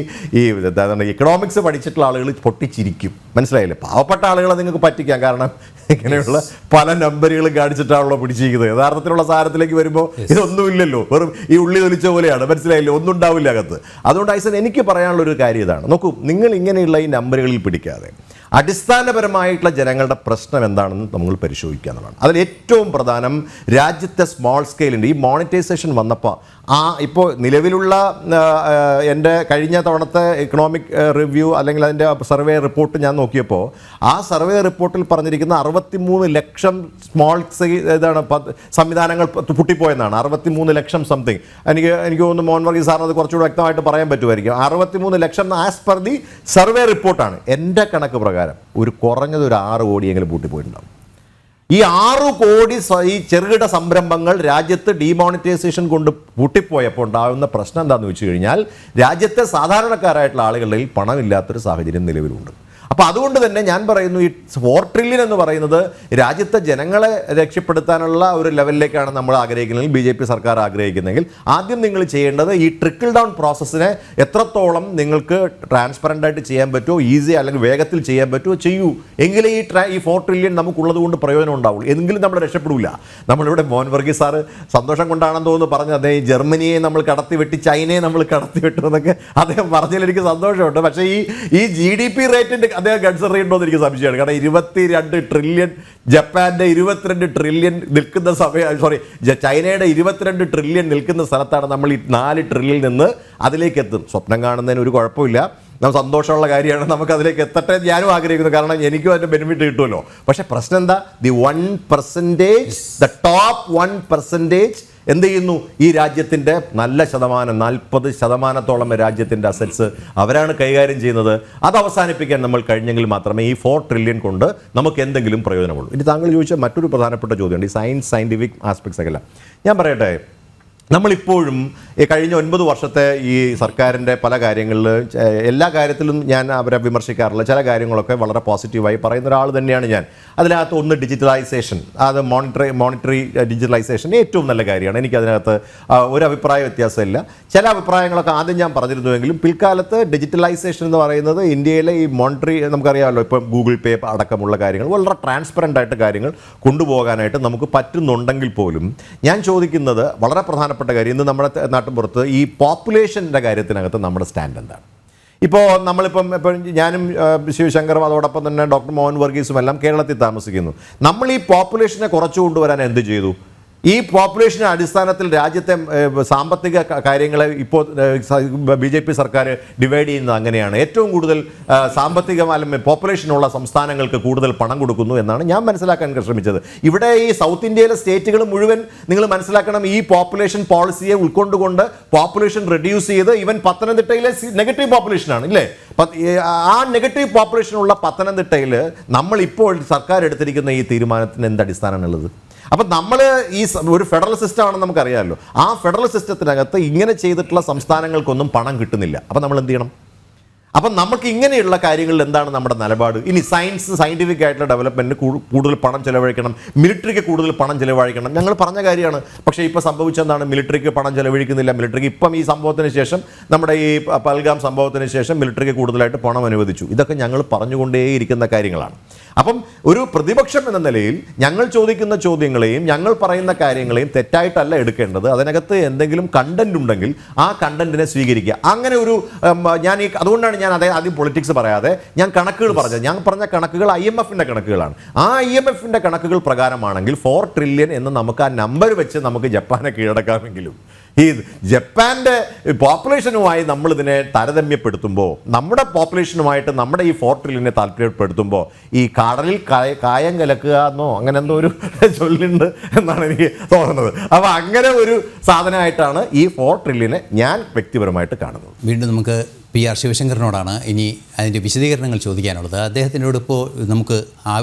ഇക്കണോമിക്സ് പഠിച്ചിട്ടുള്ള ആളുകൾ പൊട്ടിച്ചിരിക്കും. മനസ്സിലായില്ലേ? പാവപ്പെട്ട ആളുകളെ നിങ്ങൾക്ക് പറ്റിക്കാം, കാരണം ഇങ്ങനെയുള്ള പല നമ്പറുകളും കാണിച്ചിട്ടാണല്ലോ പിടിച്ചിരിക്കുന്നത്. യഥാർത്ഥത്തിലുള്ള സാധനത്തിലേക്ക് വരുമ്പോൾ ഇതൊന്നുമില്ലല്ലോ, വെറും ഈ ഉള്ളി തൊലിച്ച പോലെയാണ്. മനസ്സിലായില്ലേ? ഒന്നും ഉണ്ടാവില്ല അകത്ത്. അതുകൊണ്ട് ഐസൻ, എനിക്ക് പറയാനുള്ളൊരു കാര്യം ഇതാണ്. നോക്കൂ, നിങ്ങൾ ഇങ്ങനെയുള്ള ഈ നമ്പറുകളിൽ പിടിക്കാതെ അടിസ്ഥാനപരമായിട്ടുള്ള ജനങ്ങളുടെ പ്രശ്നം എന്താണെന്ന് നമ്മൾ പരിശോധിക്കുക എന്നുള്ളതാണ്. അതിൽ ഏറ്റവും പ്രധാനം രാജ്യത്തെ സ്മോൾ സ്കെയിലുണ്ട്. ഈ മോണിറ്റൈസേഷൻ വന്നപ്പോൾ ഇപ്പോൾ നിലവിലുള്ള എൻ്റെ കഴിഞ്ഞ തവണത്തെ ഇക്കണോമിക് റിവ്യൂ അല്ലെങ്കിൽ അതിൻ്റെ സർവേ റിപ്പോർട്ട് ഞാൻ നോക്കിയപ്പോൾ ആ സർവേ റിപ്പോർട്ടിൽ പറഞ്ഞിരിക്കുന്ന 63 ലക്ഷം സ്മോൾ സംവിധാനങ്ങൾ പൊട്ടിപ്പോയെന്നാണ്. 63 ലക്ഷം സംതിങ്. എനിക്ക് തോന്നുന്നു മോഹൻ വർഗീസ് സാറിന് അത് കുറച്ചുകൂടി വ്യക്തമായിട്ട് പറയാൻ പറ്റുമായിരിക്കും. 63 ലക്ഷം ആസ് പെർ ദി സർവേ റിപ്പോർട്ടാണ്. എൻ്റെ കണക്ക് പ്രകാരം ഒരു കുറഞ്ഞത് ഒരു 6 കോടിയെങ്കിലും പൂട്ടിപ്പോയിട്ടുണ്ടാവും. ഈ 6 കോടി ഈ ചെറുകിട സംരംഭങ്ങൾ രാജ്യത്ത് ഡീമോണിറ്റൈസേഷൻ കൊണ്ട് പൂട്ടിപ്പോയപ്പോൾ ഉണ്ടാകുന്ന പ്രശ്നം എന്താണെന്ന് വെച്ച് കഴിഞ്ഞാൽ രാജ്യത്തെ സാധാരണക്കാരായിട്ടുള്ള ആളുകളിൽ പണമില്ലാത്തൊരു സാഹചര്യം നിലവിലുണ്ട്. അപ്പോൾ അതുകൊണ്ട് തന്നെ ഞാൻ പറയുന്നു, ഈ 4 ട്രില്യൺ എന്ന് പറയുന്നത് രാജ്യത്തെ ജനങ്ങളെ രക്ഷപ്പെടുത്താനുള്ള ഒരു ലെവലിലേക്കാണ് നമ്മൾ ആഗ്രഹിക്കുന്നതെങ്കിൽ, BJP സർക്കാർ ആഗ്രഹിക്കുന്നെങ്കിൽ ആദ്യം നിങ്ങൾ ചെയ്യേണ്ടത് ഈ ട്രിക്കിൾ ഡൗൺ പ്രോസസ്സിനെ എത്രത്തോളം നിങ്ങൾക്ക് ട്രാൻസ്പെറൻ്റ് ആയിട്ട് ചെയ്യാൻ പറ്റുമോ, ഈസി അല്ലെങ്കിൽ വേഗത്തിൽ ചെയ്യാൻ പറ്റുമോ ചെയ്യൂ. എങ്കിലേ ഈ 4 ട്രില്യൺ നമുക്കുള്ളത് കൊണ്ട് പ്രയോജനം ഉണ്ടാവുള്ളൂ. എങ്കിലും നമ്മൾ രക്ഷപ്പെടില്ല. നമ്മളിവിടെ മോഹൻ വർഗീസ് സാറ് സന്തോഷം കൊണ്ടാണെന്ന് തോന്നുന്നു പറഞ്ഞത്, അദ്ദേഹം ജർമ്മനിയെ നമ്മൾ കടത്തിവെട്ടി, ചൈനയെ നമ്മൾ കടത്തിവിട്ടു എന്നൊക്കെ അദ്ദേഹം പറഞ്ഞതിൽ എനിക്ക് സന്തോഷമുണ്ട്. പക്ഷേ ഈ GDP റേറ്റിൻ്റെ അദ്ദേഹം കൺസിഡർ ചെയ്യണമെന്ന് എനിക്ക് സംശയമാണ്. കാരണം 22 ട്രില്യൺ, ജപ്പാന്റെ 22 ട്രില്യൺ നിൽക്കുന്ന ചൈനയുടെ 22 ട്രില്യൺ നിൽക്കുന്ന സ്ഥലത്താണ് നമ്മൾ ഈ 4 ട്രില്യൺ നിന്ന് അതിലേക്ക് എത്തും. സ്വപ്നം കാണുന്നതിന് ഒരു കുഴപ്പമില്ല, നമുക്ക് സന്തോഷമുള്ള കാര്യമാണ്. നമുക്ക് അതിലേക്ക് എത്തട്ടെ ഞാനും ആഗ്രഹിക്കുന്നു, കാരണം എനിക്കും അതിൻ്റെ ബെനിഫിറ്റ് കിട്ടുമല്ലോ. പക്ഷേ പ്രശ്നം എന്താ? ദി 1%, ദ ടോപ്പ് 1% എന്ത് ചെയ്യുന്നു? ഈ രാജ്യത്തിൻ്റെ നല്ല ശതമാനം, 40% രാജ്യത്തിൻ്റെ അസറ്റ്സ് അവരാണ് കൈകാര്യം ചെയ്യുന്നത്. അത് അവസാനിപ്പിക്കാൻ നമ്മൾ കഴിഞ്ഞെങ്കിൽ മാത്രമേ ഈ 4 ട്രില്യൺ കൊണ്ട് നമുക്ക് എന്തെങ്കിലും പ്രയോജനമുള്ളൂ. ഇനി താങ്കൾ ചോദിച്ച മറ്റൊരു പ്രധാനപ്പെട്ട ചോദ്യമുണ്ട്, ഈ സയൻറ്റിഫിക് ആസ്പെക്ട്സ് ഒക്കെ. ഞാൻ പറയട്ടെ, നമ്മളിപ്പോഴും കഴിഞ്ഞ 9 വർഷത്തെ ഈ സർക്കാരിൻ്റെ പല കാര്യങ്ങളിൽ, എല്ലാ കാര്യത്തിലും ഞാൻ അവരെ വിമർശിക്കാറില്ല. ചില കാര്യങ്ങളൊക്കെ വളരെ പോസിറ്റീവായി പറയുന്ന ഒരാൾ തന്നെയാണ് ഞാൻ. അതിനകത്ത് ഒന്ന് ഡിജിറ്റലൈസേഷൻ, അത് മോണിറ്ററി ഡിജിറ്റലൈസേഷൻ ഏറ്റവും നല്ല കാര്യമാണ്. എനിക്കതിനകത്ത് ഒരു അഭിപ്രായ വ്യത്യാസമില്ല. ചില അഭിപ്രായങ്ങളൊക്കെ ആദ്യം ഞാൻ പറഞ്ഞിരുന്നുവെങ്കിലും പിൽക്കാലത്ത് ഡിജിറ്റലൈസേഷൻ എന്ന് പറയുന്നത് ഇന്ത്യയിലെ ഈ മോണിറ്ററി, നമുക്കറിയാമല്ലോ, ഇപ്പം ഗൂഗിൾ പേ അടക്കമുള്ള കാര്യങ്ങൾ വളരെ ട്രാൻസ്പെറൻ്റ് ആയിട്ട് കാര്യങ്ങൾ കൊണ്ടുപോകാനായിട്ട് നമുക്ക് പറ്റുന്നുണ്ടെങ്കിൽ പോലും ഞാൻ ചോദിക്കുന്നത് വളരെ പ്രധാനപ്പെട്ട കാര്യം, ഇന്ന് നമ്മുടെ നാട്ടിൻപുറത്ത് ഈ പോപ്പുലേഷൻ്റെ കാര്യത്തിനകത്ത് നമ്മുടെ സ്റ്റാൻഡ് എന്താണ്? ഇപ്പോൾ ഞാനും ശിവശങ്കറും അതോടൊപ്പം തന്നെ ഡോക്ടർ മോഹൻ വർഗീസും എല്ലാം കേരളത്തിൽ താമസിക്കുന്നു. നമ്മൾ ഈ പോപ്പുലേഷനെ കുറച്ചു കൊണ്ടുവരാൻ എന്ത് ചെയ്തു? ഈ പോപ്പുലേഷൻ അടിസ്ഥാനത്തിൽ രാജ്യത്തെ സാമ്പത്തിക കാര്യങ്ങളെ ഇപ്പോൾ BJP സർക്കാർ ഡിവൈഡ് ചെയ്യുന്നത് അങ്ങനെയാണ്. ഏറ്റവും കൂടുതൽ സാമ്പത്തിക പോപ്പുലേഷനുള്ള സംസ്ഥാനങ്ങൾക്ക് കൂടുതൽ പണം കൊടുക്കുന്നു എന്നാണ് ഞാൻ മനസ്സിലാക്കാൻ ശ്രമിച്ചത്. ഇവിടെ ഈ സൗത്ത് ഇന്ത്യയിലെ സ്റ്റേറ്റുകൾ മുഴുവൻ നിങ്ങൾ മനസ്സിലാക്കണം, ഈ പോപ്പുലേഷൻ പോളിസിയെ ഉൾക്കൊണ്ടുകൊണ്ട് പോപ്പുലേഷൻ റെഡ്യൂസ് ചെയ്ത്, ഈവൻ പത്തനംതിട്ടയിലെ നെഗറ്റീവ് പോപ്പുലേഷനാണ് ഇല്ലേ, ആ നെഗറ്റീവ് പോപ്പുലേഷനുള്ള പത്തനംതിട്ടയിൽ നമ്മളിപ്പോൾ സർക്കാർ എടുത്തിരിക്കുന്ന ഈ തീരുമാനത്തിന് എന്ത് അടിസ്ഥാനമാണുള്ളത്? അപ്പം നമ്മൾ ഈ ഒരു ഫെഡറൽ സിസ്റ്റം ആണെന്ന് നമുക്കറിയാമല്ലോ. ആ ഫെഡറൽ സിസ്റ്റത്തിനകത്ത് ഇങ്ങനെ ചെയ്തിട്ടുള്ള സംസ്ഥാനങ്ങൾക്കൊന്നും പണം കിട്ടുന്നില്ല. അപ്പം നമ്മൾ എന്ത് ചെയ്യണം? അപ്പം നമുക്ക് ഇങ്ങനെയുള്ള കാര്യങ്ങളിൽ എന്താണ് നമ്മുടെ നിലപാട്? ഇനി സയൻറ്റിഫിക് ആയിട്ടുള്ള ഡെവലപ്മെൻറ്റിന് കൂടുതൽ പണം ചെലവഴിക്കണം, മിലിറ്ററിക്ക് കൂടുതൽ പണം ചെലവഴിക്കണം, ഞങ്ങൾ പറഞ്ഞ കാര്യമാണ്. പക്ഷേ ഇപ്പോൾ സംഭവിച്ചെന്താണ്? മിലിറ്ററിക്ക് പണം ചെലവഴിക്കുന്നില്ല. മിലിറ്ററിക്ക് ഇപ്പം ഈ സംഭവത്തിന് ശേഷം, നമ്മുടെ ഈ പഹൽഗാം സംഭവത്തിന് ശേഷം മിലിറ്ററിക്ക് കൂടുതലായിട്ട് പണം അനുവദിച്ചു. ഇതൊക്കെ ഞങ്ങൾ പറഞ്ഞുകൊണ്ടേയിരിക്കുന്ന കാര്യങ്ങളാണ്. അപ്പം ഒരു പ്രതിപക്ഷം എന്ന നിലയിൽ ഞങ്ങൾ ചോദിക്കുന്ന ചോദ്യങ്ങളെയും ഞങ്ങൾ പറയുന്ന കാര്യങ്ങളെയും തെറ്റായിട്ടല്ല എടുക്കേണ്ടത്. അതിനകത്ത് എന്തെങ്കിലും കണ്ടന്റ് ഉണ്ടെങ്കിൽ ആ കണ്ടന്റിനെ സ്വീകരിക്കുക. അങ്ങനെ ഒരു അതുകൊണ്ടാണ് ഞാൻ ആദ്യം പൊളിറ്റിക്സ് പറയാതെ ഞാൻ കണക്കുകൾ പറഞ്ഞത്. ഞാൻ പറഞ്ഞ കണക്കുകൾ IMFന്റെ കണക്കുകളാണ്. ആ IMFന്റെ കണക്കുകൾ പ്രകാരമാണെങ്കിൽ 4 ട്രില്യൺ എന്ന് നമുക്ക് ആ നമ്പർ വെച്ച് നമുക്ക് ജപ്പാനെ കീഴടക്കാമെങ്കിലും ഈ ജപ്പാൻ്റെ പോപ്പുലേഷനുമായി നമ്മളിതിനെ താരതമ്യപ്പെടുത്തുമ്പോൾ, നമ്മുടെ പോപ്പുലേഷനുമായിട്ട് നമ്മുടെ ഈ 4 ട്രില്യനെ താല്പര്യപ്പെടുത്തുമ്പോൾ ഈ കടലിൽ കായം കലക്കുക എന്നോ അങ്ങനെ എന്തോ ഒരു ചൊല്ലുണ്ട് എന്നാണ് എനിക്ക് തോന്നുന്നത്. അപ്പോൾ അങ്ങനെ ഒരു സാധനമായിട്ടാണ് ഈ 4 ട്രില്യനെ ഞാൻ വ്യക്തിപരമായിട്ട് കാണുന്നത്. വീണ്ടും നമുക്ക് PR ശിവശങ്കറിനോടാണ് ഇനി അതിൻ്റെ വിശദീകരണങ്ങൾ ചോദിക്കാനുള്ളത്. അദ്ദേഹത്തിനോട് ഇപ്പോൾ നമുക്ക്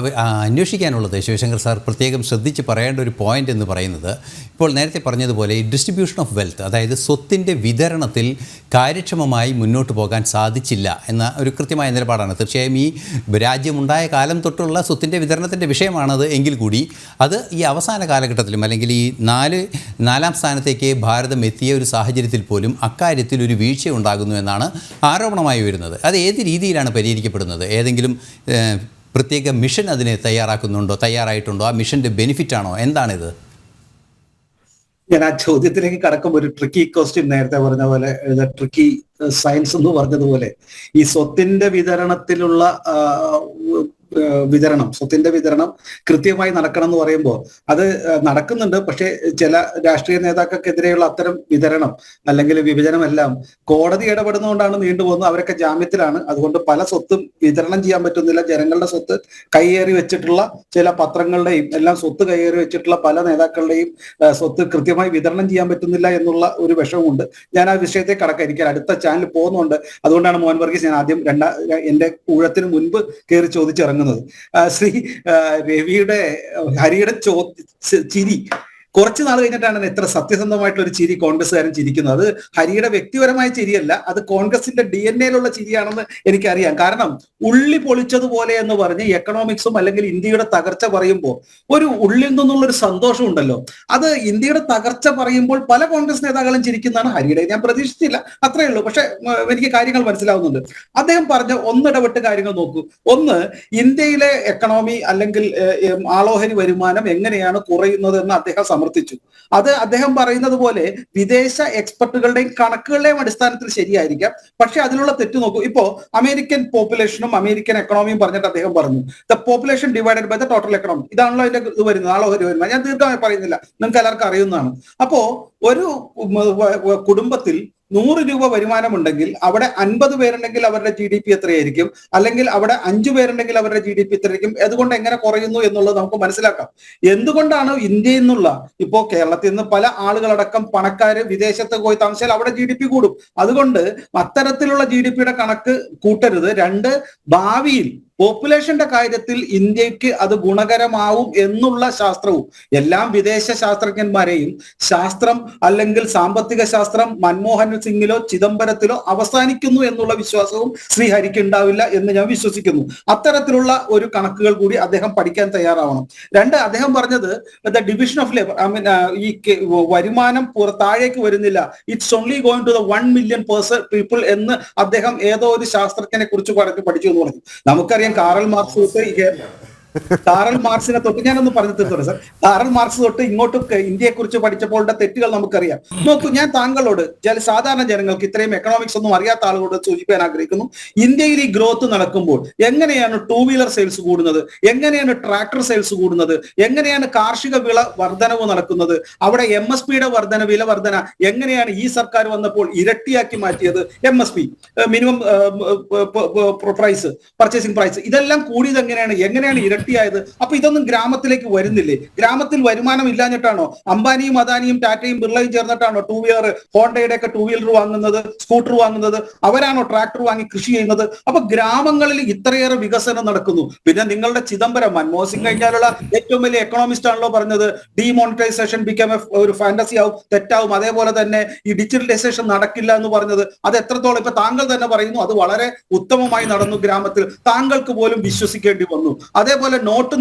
അന്വേഷിക്കാനുള്ളത്, ശിവശങ്കർ സാർ പ്രത്യേകം ശ്രദ്ധിച്ച് പറയേണ്ട ഒരു പോയിന്റ് എന്ന് പറയുന്നത്, ഇപ്പോൾ നേരത്തെ പറഞ്ഞതുപോലെ ഈ ഡിസ്ട്രിബ്യൂഷൻ ഓഫ് വെൽത്ത്, അതായത് സ്വത്തിൻ്റെ വിതരണത്തിൽ കാര്യക്ഷമമായി മുന്നോട്ട് പോകാൻ സാധിച്ചില്ല എന്ന ഒരു കൃത്യമായ നിലപാടാണ്. തീർച്ചയായും ഈ രാജ്യമുണ്ടായ കാലം തൊട്ടുള്ള സ്വത്തിൻ്റെ വിതരണത്തിൻ്റെ വിഷയമാണത്. എങ്കിൽ കൂടി അത് ഈ അവസാന കാലഘട്ടത്തിലും, അല്ലെങ്കിൽ ഈ നാലാം സ്ഥാനത്തേക്ക് ഭാരതം എത്തിയ ഒരു സാഹചര്യത്തിൽ പോലും അക്കാര്യത്തിൽ ഒരു വീഴ്ച ഉണ്ടാകുന്നു എന്നാണ് ആരോപണമായി വരുന്നത്. അത് ഏത് രീതിയിലാണ് പരിഹരിക്കപ്പെടുന്നത്? ഏതെങ്കിലും പ്രത്യേക മിഷൻ അതിനെ തയ്യാറായിട്ടുണ്ടോ? ആ മിഷൻ്റെ ബെനിഫിറ്റാണോ? എന്താണിത്? ഞാൻ ആ ചോദ്യത്തിലേക്ക് കടക്കുമ്പോൾ ഒരു ട്രിക്കി ക്വസ്റ്റ്യൻ, നേരത്തെ പറഞ്ഞ പോലെ ട്രിക്കി സയൻസ് എന്ന് പറഞ്ഞതുപോലെ, ഈ സ്വത്തിന്റെ വിതരണത്തിലുള്ള സ്വത്തിന്റെ വിതരണം കൃത്യമായി നടക്കണം എന്ന് പറയുമ്പോൾ അത് നടക്കുന്നുണ്ട്. പക്ഷേ ചില രാഷ്ട്രീയ നേതാക്കൾക്കെതിരെയുള്ള അത്തരം വിതരണം അല്ലെങ്കിൽ വിഭജനമെല്ലാം കോടതി ഇടപെടുന്നതുകൊണ്ടാണ് നീണ്ടുപോകുന്നത്. അവരൊക്കെ ജാമ്യത്തിലാണ്. അതുകൊണ്ട് പല സ്വത്തും വിതരണം ചെയ്യാൻ പറ്റുന്നില്ല. ജനങ്ങളുടെ സ്വത്ത് കൈയേറി വെച്ചിട്ടുള്ള ചില പത്രങ്ങളുടെയും എല്ലാം സ്വത്ത് കൈയേറി വെച്ചിട്ടുള്ള പല നേതാക്കളുടെയും സ്വത്ത് കൃത്യമായി വിതരണം ചെയ്യാൻ പറ്റുന്നില്ല എന്നുള്ള ഒരു വിഷമമുണ്ട്. ഞാൻ ആ വിഷയത്തെ കടക്കാം. എനിക്ക് അടുത്ത ചാനൽ പോകുന്നുണ്ട്. അതുകൊണ്ടാണ് മോഹൻ വർഗീസ് ഞാൻ ആദ്യം എന്റെ ഊഴത്തിന് മുൻപ് കയറി ചോദിച്ചിറങ്ങുന്നത്. ശ്രീ ഹരിയുടെ ചിരി കുറച്ച് നാൾ കഴിഞ്ഞിട്ടാണ് എത്ര സത്യസന്ധമായിട്ടുള്ള ഒരു ചിരി കോൺഗ്രസ്സുകാരൻ ചിരിക്കുന്നത്. അത് ഹരിയുടെ വ്യക്തിപരമായ ചിരിയല്ല, അത് കോൺഗ്രസിന്റെ DNA-യിലുള്ള ചിരിയാണെന്ന് എനിക്കറിയാം. കാരണം ഉള്ളി പൊളിച്ചതുപോലെ എന്ന് പറഞ്ഞ് എക്കണോമിക്സും അല്ലെങ്കിൽ ഇന്ത്യയുടെ തകർച്ച പറയുമ്പോൾ ഒരു ഉള്ളിൽ നിന്നുള്ള ഒരു സന്തോഷം ഉണ്ടല്ലോ, അത് ഇന്ത്യയുടെ തകർച്ച പറയുമ്പോൾ പല കോൺഗ്രസ് നേതാക്കളും ചിരിക്കുന്നതാണ്. ഹരിയുടെ ഞാൻ പ്രതീക്ഷിച്ചില്ല, അത്രയേ ഉള്ളൂ. പക്ഷെ എനിക്ക് കാര്യങ്ങൾ മനസ്സിലാവുന്നുണ്ട്. അദ്ദേഹം പറഞ്ഞ ഒന്നിടപെട്ട് കാര്യങ്ങൾ നോക്കൂ. ഒന്ന്, ഇന്ത്യയിലെ എക്കണോമി അല്ലെങ്കിൽ ആളോഹരി വരുമാനം എങ്ങനെയാണ് കുറയുന്നത് എന്ന് അദ്ദേഹം സമർപ്പിച്ചു. അത് അദ്ദേഹം പറയുന്നത് പോലെ വിദേശ എക്സ്പെർട്ടുകളുടെയും കണക്കുകളുടെയും അടിസ്ഥാനത്തിൽ ശരിയായിരിക്കാം. പക്ഷെ അതിനുള്ള തെറ്റ് നോക്കൂ. ഇപ്പോ അമേരിക്കൻ പോപ്പുലേഷനും അമേരിക്കൻ എക്കണോമിയും പറഞ്ഞിട്ട് അദ്ദേഹം പറഞ്ഞു the population divided by the total economy. ഇതാണല്ലോ അതിന്റെ ഇത് വരുന്നത്, ആളോഹരി വരുമാനം. ഞാൻ ദീർഘമായി പറയുന്നില്ല, നിങ്ങൾക്ക് എല്ലാവർക്കും അറിയുന്നതാണ്. അപ്പോ ഒരു കുടുംബത്തിൽ 100 രൂപ വരുമാനമുണ്ടെങ്കിൽ അവിടെ 50 പേരുണ്ടെങ്കിൽ അവരുടെ GDP എത്രയായിരിക്കും? അല്ലെങ്കിൽ അവിടെ 5 പേരുണ്ടെങ്കിൽ അവരുടെ GDP എത്രയായിരിക്കും? അതുകൊണ്ട് എങ്ങനെ കുറയുന്നു എന്നുള്ളത് നമുക്ക് മനസ്സിലാക്കാം. എന്തുകൊണ്ടാണ് ഇന്ത്യയിൽ നിന്നുള്ള, ഇപ്പോ കേരളത്തിൽ നിന്ന് പല ആളുകളടക്കം പണക്കാര് വിദേശത്ത് പോയി താമസിച്ചാൽ അവിടെ GDP കൂടും. അതുകൊണ്ട് അത്തരത്തിലുള്ള GDP-യുടെ കണക്ക് കൂട്ടരുത്. 2, ഭാവിയിൽ പോപ്പുലേഷന്റെ കാര്യത്തിൽ ഇന്ത്യക്ക് അത് ഗുണകരമാവും എന്നുള്ള ശാസ്ത്രവും, എല്ലാം വിദേശ ശാസ്ത്രജ്ഞന്മാരെയും ശാസ്ത്രം അല്ലെങ്കിൽ സാമ്പത്തിക ശാസ്ത്രം മൻമോഹൻ സിംഗിലോ ചിദംബരത്തിലോ അവസാനിക്കുന്നു എന്നുള്ള വിശ്വാസവും ശ്രീ ഹരിക്ക് ഉണ്ടാവില്ല എന്ന് ഞാൻ വിശ്വസിക്കുന്നു. അത്തരത്തിലുള്ള ഒരു കണക്കുകൾ കൂടി അദ്ദേഹം പഠിക്കാൻ തയ്യാറാവണം. 2, അദ്ദേഹം പറഞ്ഞത് ദ ഡിവിഷൻ ഓഫ് ലേബർ, ഈ വരുമാനം താഴേക്ക് വരുന്നില്ല, it's only going to the 1 million people എന്ന് അദ്ദേഹം ഏതോ ഒരു ശാസ്ത്രജ്ഞനെ കുറിച്ച് പഠിച്ചു എന്ന് പറഞ്ഞു. നമുക്കറിയാം കാറൽ മാർക്സിനെ തൊട്ട് ഞാനൊന്ന് പറഞ്ഞു തീർത്തോളൂ സാർ. കാറൽ മാർക്സ് തൊട്ട് ഇങ്ങോട്ട് ഇന്ത്യയെ കുറിച്ച് പഠിച്ചപ്പോഴുടെ തെറ്റുകൾ നമുക്കറിയാം. നോക്കൂ, ഞാൻ താങ്കളോട് സാധാരണ ജനങ്ങൾക്ക്, ഇത്രയും എക്കണോമിക്സ് ഒന്നും അറിയാത്ത ആളുകളോട് സൂചിപ്പിക്കാൻ ആഗ്രഹിക്കുന്നു. ഇന്ത്യയിൽ ഈ ഗ്രോത്ത് നടക്കുമ്പോൾ എങ്ങനെയാണ് 2 വീലർ സെയിൽസ് കൂടുന്നത്? എങ്ങനെയാണ് ട്രാക്ടർ സെയിൽസ് കൂടുന്നത്? എങ്ങനെയാണ് കാർഷിക വിള വർധനവ് നടക്കുന്നത്? അവിടെ MSPയുടെ വില വർധന എങ്ങനെയാണ് ഈ സർക്കാർ വന്നപ്പോൾ ഇരട്ടിയാക്കി മാറ്റിയത്? MSP, minimum price, purchasing price, ഇതെല്ലാം കൂടിയത് എങ്ങനെയാണ് ഇരട്ടി ഇരട്ടിയായത്? അപ്പൊ ഇതൊന്നും ഗ്രാമത്തിലേക്ക് വരുന്നില്ലേ? ഗ്രാമത്തിൽ വരുമാനം ഇല്ലാഞ്ഞിട്ടാണോ അംബാനിയും അദാനിയും ടാറ്റയും ബിർളയും ചേർന്നിട്ടാണോ ടൂ വീലർ, ഹോണ്ടയുടെ ഒക്കെ ടൂ വീലർ വാങ്ങുന്നത്, സ്കൂട്ടർ വാങ്ങുന്നത്? അവരാണോ ട്രാക്ടർ വാങ്ങി കൃഷി ചെയ്യുന്നത്? അപ്പൊ ഗ്രാമങ്ങളിൽ ഇത്രയേറെ വികസനം നടക്കുന്നു. പിന്നെ നിങ്ങളുടെ ചിദംബരം, മൻമോഹൻ സിംഗ് കഴിഞ്ഞാലുള്ള ഏറ്റവും വലിയ എക്കണോമിസ്റ്റ് ആണല്ലോ പറഞ്ഞത് ഡിമോണിറ്റൈസേഷൻ ബിക്കം ഒരു ഫാന്റസി ആവും, തെറ്റാവും. അതേപോലെ തന്നെ ഈ ഡിജിറ്റലൈസേഷൻ നടക്കില്ല എന്ന് പറഞ്ഞത് അത് എത്രത്തോളം, ഇപ്പൊ താങ്കൾ തന്നെ പറയുന്നു അത് വളരെ ഉത്തമമായി നടന്നു ഗ്രാമത്തിൽ, താങ്കൾക്ക് പോലും വിശ്വസിക്കേണ്ടി വന്നു. അതേപോലെ നോട്ട്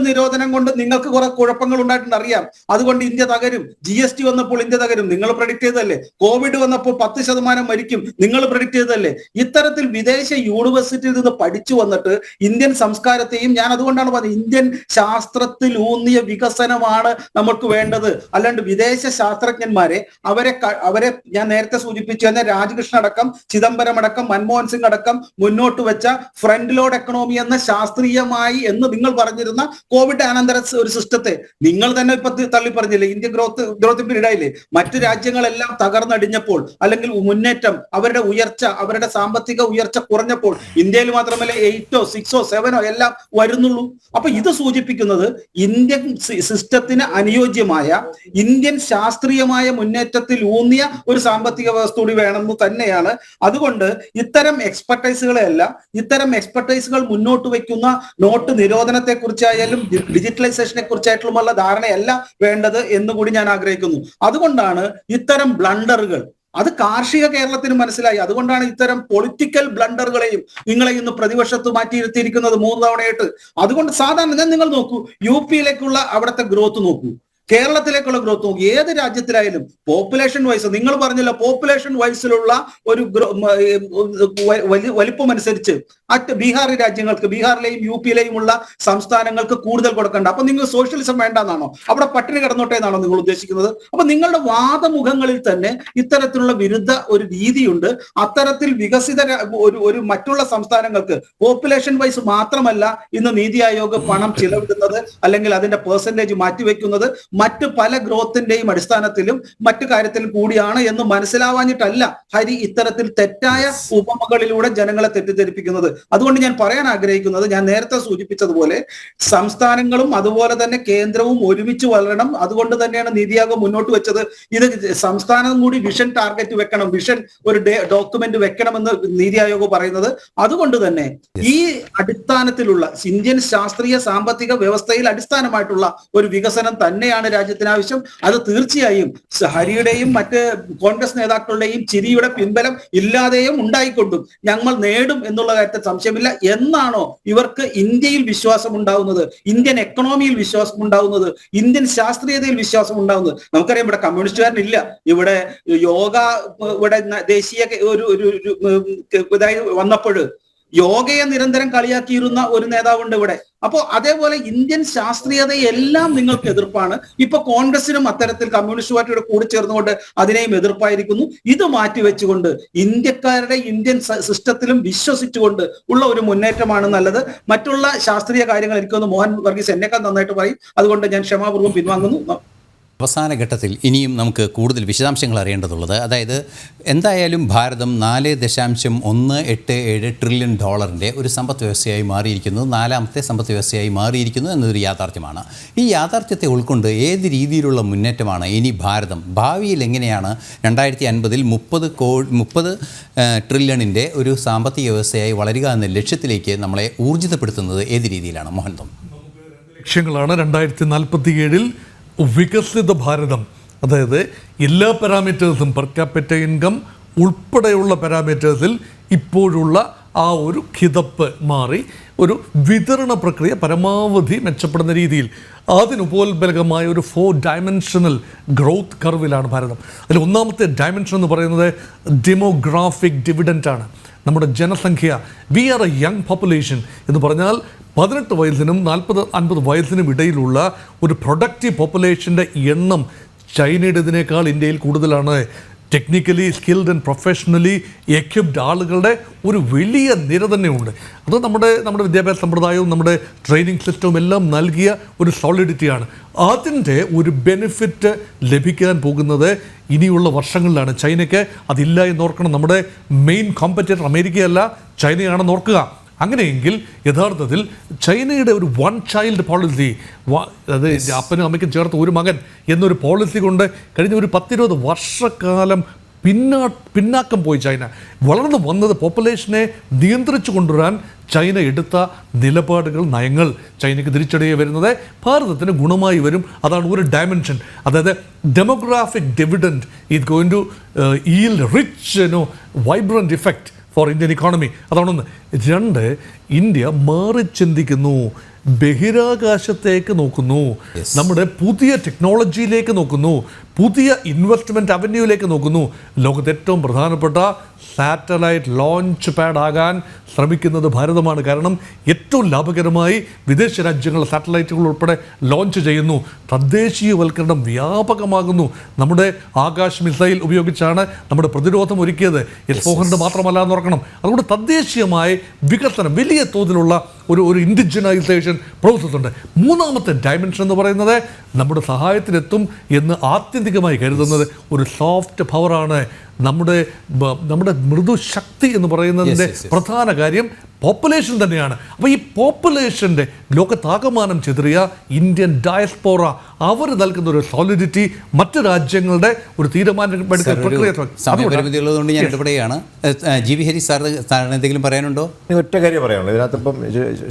നിരോധനം കൊണ്ട് നിങ്ങൾക്ക് കുറെ കുഴപ്പങ്ങൾ ഉണ്ടായിട്ടുണ്ട്, അറിയാം. അതുകൊണ്ട് ഇന്ത്യ തകരും. GST വന്നപ്പോൾ ഇന്ത്യ തകരും, നിങ്ങൾ പ്രഡിക്ട് ചെയ്തതല്ലേ. കോവിഡ് വന്നപ്പോൾ 10% മരിക്കും, നിങ്ങൾ പ്രഡിക്ട് ചെയ്തതല്ലേ. ഇത്തരത്തിൽ വിദേശ യൂണിവേഴ്സിറ്റിയിൽ നിന്ന് പഠിച്ചു വന്നിട്ട് ഇന്ത്യൻ സംസ്കാരത്തെയും, ഞാൻ അതുകൊണ്ടാണ് പറഞ്ഞത് ഇന്ത്യൻ ശാസ്ത്രത്തിൽ ഊന്നിയ വികസനമാണ് നമുക്ക് വേണ്ടത്. അല്ലാണ്ട് വിദേശ ശാസ്ത്രജ്ഞന്മാരെ അവരെ ഞാൻ നേരത്തെ സൂചിപ്പിച്ചു തന്നെ രാജകൃഷ്ണൻ അടക്കം, ചിദംബരം അടക്കം, മൻമോഹൻ സിംഗ് അടക്കം മുന്നോട്ട് വെച്ച ഫ്രണ്ട് ലോഡ് എക്കണോമി എന്ന ശാസ്ത്രീയമായി എന്ന് നിങ്ങൾ പറഞ്ഞിരുന്ന കോവിഡ് അനന്തര ഒരു സിസ്റ്റത്തെ നിങ്ങൾ തന്നെ ഇപ്പൊ തള്ളി പറഞ്ഞില്ലേ. ഇന്ത്യ ഗ്രോത്ത് പീരീഡ് ആയില്ലേ? മറ്റു രാജ്യങ്ങളെല്ലാം തകർന്നടിഞ്ഞപ്പോൾ അല്ലെങ്കിൽ മുന്നേറ്റം, അവരുടെ ഉയർച്ച, അവരുടെ സാമ്പത്തിക ഉയർച്ച കുറഞ്ഞപ്പോൾ ഇന്ത്യയിൽ മാത്രമല്ല 8ഓ 6ഓ 7ഓ എല്ലാം വരുന്നുള്ളൂ. അപ്പൊ ഇത് സൂചിപ്പിക്കുന്നത് ഇന്ത്യൻ സിസ്റ്റത്തിന് അനുയോജ്യമായ, ഇന്ത്യൻ ശാസ്ത്രീയമായ മുന്നേറ്റത്തിൽ ഊന്നിയ ഒരു സാമ്പത്തിക വ്യവസ്ഥ കൂടി വേണമെന്ന് തന്നെയാണ്. അതുകൊണ്ട് ഇത്തരം എക്സ്പെർട്ടൈസുകൾ മുന്നോട്ട് വയ്ക്കുന്ന നോട്ട് നിരോധനത്തെ കുറിച്ചായാലും ഡിജിറ്റലൈസേഷനെ കുറിച്ചായിട്ടുള്ള ധാരണയല്ല വേണ്ടത് എന്നുകൂടി ഞാൻ ആഗ്രഹിക്കുന്നു. അതുകൊണ്ടാണ് ഇത്തരം ബ്ലണ്ടറുകൾ, അത് കാർഷിക കേരളത്തിന് മനസ്സിലായി. അതുകൊണ്ടാണ് ഇത്തരം പൊളിറ്റിക്കൽ ബ്ലണ്ടറുകളെയും നിങ്ങളെ ഇന്ന് പ്രതിപക്ഷത്ത് മാറ്റിയിരുത്തിയിരിക്കുന്നത് 3 തവണയായിട്ട്. അതുകൊണ്ട് സാധാരണ നിങ്ങൾ നോക്കൂ, UP-യിലേക്കുള്ള അവിടുത്തെ ഗ്രോത്ത് നോക്കൂ, കേരളത്തിലേക്കുള്ള ഗ്രോത്ത് നോക്കി. ഏത് രാജ്യത്തിലായാലും പോപ്പുലേഷൻ വൈസ്, നിങ്ങൾ പറഞ്ഞല്ലോ പോപ്പുലേഷൻ വൈസിലുള്ള ഒരു വലിപ്പം അനുസരിച്ച് ബീഹാർ രാജ്യങ്ങൾക്ക്, ബീഹാറിലെയും UP-യിലെയും ഉള്ള സംസ്ഥാനങ്ങൾക്ക് കൂടുതൽ കൊടുക്കണ്ട. അപ്പൊ നിങ്ങൾ സോഷ്യലിസം വേണ്ടെന്നാണോ? അവിടെ പട്ടിണി കിടന്നോട്ടെ എന്നാണോ നിങ്ങൾ ഉദ്ദേശിക്കുന്നത്? അപ്പൊ നിങ്ങളുടെ വാദമുഖങ്ങളിൽ തന്നെ ഇത്തരത്തിലുള്ള വിരുദ്ധ ഒരു രീതിയുണ്ട്. അത്തരത്തിൽ വികസിത ഒരു മറ്റുള്ള സംസ്ഥാനങ്ങൾക്ക് പോപ്പുലേഷൻ വൈസ് മാത്രമല്ല ഇന്ന് നീതി ആയോഗ് പണം ചിലവിടുന്നത്, അല്ലെങ്കിൽ അതിന്റെ പെർസെന്റേജ് മാറ്റിവെക്കുന്നത് മറ്റ് പല ഗ്രോത്തിന്റെയും അടിസ്ഥാനത്തിലും മറ്റു കാര്യത്തിലും കൂടിയാണ് എന്ന് മനസ്സിലാവാഞ്ഞിട്ടല്ല ഹരി ഇത്തരത്തിൽ തെറ്റായ ഉപമകളിലൂടെ ജനങ്ങളെ തെറ്റിദ്ധരിപ്പിക്കുന്നത്. അതുകൊണ്ട് ഞാൻ പറയാൻ ആഗ്രഹിക്കുന്നത്, ഞാൻ നേരത്തെ സൂചിപ്പിച്ചതുപോലെ സംസ്ഥാനങ്ങളും അതുപോലെ തന്നെ കേന്ദ്രവും ഒരുമിച്ച് വളരണം. അതുകൊണ്ട് തന്നെയാണ് നീതി ആയോഗ് മുന്നോട്ട് വെച്ചത്. ഇത് സംസ്ഥാനം കൂടി വിഷൻ ടാർഗറ്റ് വെക്കണം, വിഷൻ ഒരു ഡോക്യുമെന്റ് വെക്കണമെന്ന് നീതി ആയോഗ് പറയുന്നത്. അതുകൊണ്ട് തന്നെ ഈ അടിസ്ഥാനത്തിലുള്ള ഇന്ത്യൻ ശാസ്ത്രീയ സാമ്പത്തിക വ്യവസ്ഥയിൽ അടിസ്ഥാനമായിട്ടുള്ള ഒരു വികസനം തന്നെയാണ് രാജ്യത്തിന് ആവശ്യം. അത് തീർച്ചയായും ഹരിയുടെയും മറ്റ് കോൺഗ്രസ് നേതാക്കളുടെയും ചിരിയുടെ പിൻബലം ഇല്ലാതെയും ഉണ്ടായിക്കൊണ്ടും ഞങ്ങൾ നേടും എന്നുള്ള കാര്യത്തിൽ സംശയമില്ല. എന്നാണോ ഇവർക്ക് ഇന്ത്യയിൽ വിശ്വാസം ഉണ്ടാവുന്നത്, ഇന്ത്യൻ എക്കണോമിയിൽ വിശ്വാസം ഉണ്ടാവുന്നത്, ഇന്ത്യൻ ശാസ്ത്രീയതയിൽ വിശ്വാസം ഉണ്ടാവുന്നത്? നമുക്കറിയാം ഇവിടെ കമ്മ്യൂണിസ്റ്റുകാരനില്ല, ഇവിടെ യോഗ ഇവിടെ ദേശീയ ഒരു ഇതായി വന്നപ്പോൾ യോഗയെ നിരന്തരം കളിയാക്കിയിരുന്ന ഒരു നേതാവുണ്ട് ഇവിടെ. അപ്പോ അതേപോലെ ഇന്ത്യൻ ശാസ്ത്രീയതയെല്ലാം നിങ്ങൾക്ക് എതിർപ്പാണ്. ഇപ്പൊ കോൺഗ്രസിനും അത്തരത്തിൽ കമ്മ്യൂണിസ്റ്റ് പാർട്ടിയുടെ കൂടെ ചേർന്നുകൊണ്ട് അതിനെയും എതിർപ്പായിരിക്കുന്നു. ഇത് മാറ്റിവെച്ചുകൊണ്ട് ഇന്ത്യക്കാരുടെ ഇന്ത്യൻ സിസ്റ്റത്തിലും വിശ്വസിച്ചുകൊണ്ട് ഉള്ള ഒരു മുന്നേറ്റമാണ് നല്ലത്. മറ്റുള്ള ശാസ്ത്രീയ കാര്യങ്ങൾ എനിക്കൊന്ന് മോഹൻ വർഗീസ് എന്നെക്കാൾ നന്നായിട്ട് പറയും. അതുകൊണ്ട് ഞാൻ ക്ഷമാപൂർവ്വം പിൻവാങ്ങുന്നു. അവസാന ഘട്ടത്തിൽ ഇനിയും നമുക്ക് കൂടുതൽ വിശദാംശങ്ങൾ അറിയേണ്ടതുള്ളത്, അതായത് എന്തായാലും ഭാരതം $4.187 ട്രില്യൺ ഒരു സമ്പദ് വ്യവസ്ഥയായി മാറിയിരിക്കുന്നു, 4ാമത്തെ സമ്പദ് വ്യവസ്ഥയായി മാറിയിരിക്കുന്നു എന്നതൊരു യാഥാർത്ഥ്യമാണ്. ഈ യാഥാർത്ഥ്യത്തെ ഉൾക്കൊണ്ട് ഏത് രീതിയിലുള്ള മുന്നേറ്റമാണ് ഇനി ഭാരതം ഭാവിയിൽ എങ്ങനെയാണ് 2050-ൽ 30 ട്രില്യണിൻ്റെ ഒരു സാമ്പത്തിക വ്യവസ്ഥയായി വളരുക എന്ന ലക്ഷ്യത്തിലേക്ക് നമ്മളെ ഊർജിതപ്പെടുത്തുന്നത് ഏത് രീതിയിലാണ് മോഹൻതം? ലക്ഷ്യങ്ങളാണ് 2047-ൽ വികസിത ഭാരതം, അതായത് എല്ലാ പാരാമീറ്റേഴ്സും പെർ ക്യാപിറ്റ ഇൻകം ഉൾപ്പെടെയുള്ള പാരാമീറ്റേഴ്സിൽ ഇപ്പോഴുള്ള ആ ഒരു കിതപ്പ് മാറി ഒരു വിതരണ പ്രക്രിയ പരമാവധി മെച്ചപ്പെടുന്ന രീതിയിൽ അതിനുപോൽബലകമായ ഒരു 4 ഡയമെൻഷണൽ ഗ്രോത്ത് കർവിലാണ് ഭാരതം. അതിൽ ഒന്നാമത്തെ ഡയമെൻഷൻ എന്ന് പറയുന്നത് ഡെമോഗ്രാഫിക് ഡിവിഡൻറ്റാണ്. നമ്മുടെ ജനസംഖ്യ, we are a young population എന്ന് പറഞ്ഞാൽ 18 വയസ്സിനും 40-50 വയസ്സിനും ഇടയിലുള്ള ഒരു പ്രൊഡക്റ്റീവ് പോപ്പുലേഷൻ്റെ എണ്ണം ചൈനയുടേതിനേക്കാൾ ഇന്ത്യയിൽ കൂടുതലാണ്. Technically skilled and professionally equipped ആളുകളുടെ ഒരു വലിയ നിര തന്നെയുണ്ട്. അത് നമ്മുടെ വിദ്യാഭ്യാസ സമ്പ്രദായവും നമ്മുടെ ട്രെയിനിങ് സിസ്റ്റവും എല്ലാം നൽകിയ ഒരു സോളിഡിറ്റിയാണ്. അതിൻ്റെ ഒരു ബെനിഫിറ്റ് ലഭിക്കാൻ പോകുന്നത് ഇനിയുള്ള വർഷങ്ങളിലാണ്. ചൈനയ്ക്ക് അതില്ല എന്നോർക്കണം. നമ്മുടെ മെയിൻ കോമ്പറ്റേറ്റർ അമേരിക്കയല്ല, ചൈനയാണെന്ന് ഓർക്കുക. അങ്ങനെയെങ്കിൽ യഥാർത്ഥത്തിൽ ചൈനയുടെ ഒരു വൺ ചൈൽഡ് പോളിസി, അത് അപ്പനും അമ്മയ്ക്കും ചേർത്ത് ഒരു മകൻ എന്നൊരു പോളിസി കൊണ്ട് കഴിഞ്ഞ ഒരു 10-20 വർഷക്കാലം പിന്നാക്കം പോയി ചൈന. വളർന്നു വന്നത് പോപ്പുലേഷനെ നിയന്ത്രിച്ചു കൊണ്ടുവരാൻ ചൈന എടുത്ത നിലപാടുകൾ, നയങ്ങൾ ചൈനയ്ക്ക് തിരിച്ചടിയായി വരുന്നത് ഭാരതത്തിന് ഗുണമായി വരും. അതാണ് ഒരു ഡയമെൻഷൻ. അതായത് demographic dividend is going to yield rich vibrant effect for Indian economy. അതാണൊന്ന്. 2, ഇന്ത്യ മാറി ചിന്തിക്കുന്നു, ബഹിരാകാശത്തേക്ക് നോക്കുന്നു, നമ്മുടെ പുതിയ ടെക്നോളജിയിലേക്ക് നോക്കുന്നു, പുതിയ ഇൻവെസ്റ്റ്മെൻറ്റ് അവന്യൂയിലേക്ക് നോക്കുന്നു. ലോകത്തെ ഏറ്റവും പ്രധാനപ്പെട്ട സാറ്റലൈറ്റ് ലോഞ്ച് പാഡ് ആകാൻ ശ്രമിക്കുന്നത് ഭാരതമാണ്. കാരണം ഏറ്റവും ലാഭകരമായി വിദേശ രാജ്യങ്ങൾ സാറ്റലൈറ്റുകൾ ഉൾപ്പെടെ ലോഞ്ച് ചെയ്യുന്നു. തദ്ദേശീയവൽക്കരണം വ്യാപകമാകുന്നു. നമ്മുടെ ആകാശ് മിസൈൽ ഉപയോഗിച്ചാണ് നമ്മുടെ പ്രതിരോധം ഒരുക്കിയത്. S-400 മാത്രമല്ല എന്ന് ഓർക്കണം. അതുകൊണ്ട് തദ്ദേശീയമായ വികസനം, വലിയ തോതിലുള്ള ഒരു ഇൻഡിജിനൈസേഷൻ പ്രോസസ് ഉണ്ട്. 3ാമത്തെ ഡയമെൻഷൻ എന്ന് പറയുന്നത് നമ്മുടെ സഹായത്തിനെത്തും എന്ന് ആത്യന്തികമായി കരുതുന്നത് ഒരു സോഫ്റ്റ് പവറാണ്. നമ്മുടെ മൃദുശക്തി എന്ന് പറയുന്നതിൻ്റെ പ്രധാന കാര്യം പോപ്പുലേഷൻ തന്നെയാണ്. അപ്പോൾ ഈ പോപ്പുലേഷൻ്റെ ലോകത്താകമാനം ചെതറിയ ഇന്ത്യൻ ഡയസ്പോറ അവർ നൽകുന്ന ഒരു സോളിഡിറ്റി മറ്റ് രാജ്യങ്ങളുടെ ഒരു തീരുമാനമെടുക്കൽ പ്രക്രിയ. സമയപരിമിതിയുള്ളതുകൊണ്ട് ഞാൻ ഇടപെടുകയാണ്. GV ഹരി സാറിന് എന്തെങ്കിലും പറയാനുണ്ടോ? ഒറ്റ കാര്യം പറയാനുള്ളൂ ഇതിനകത്ത്. ഇപ്പം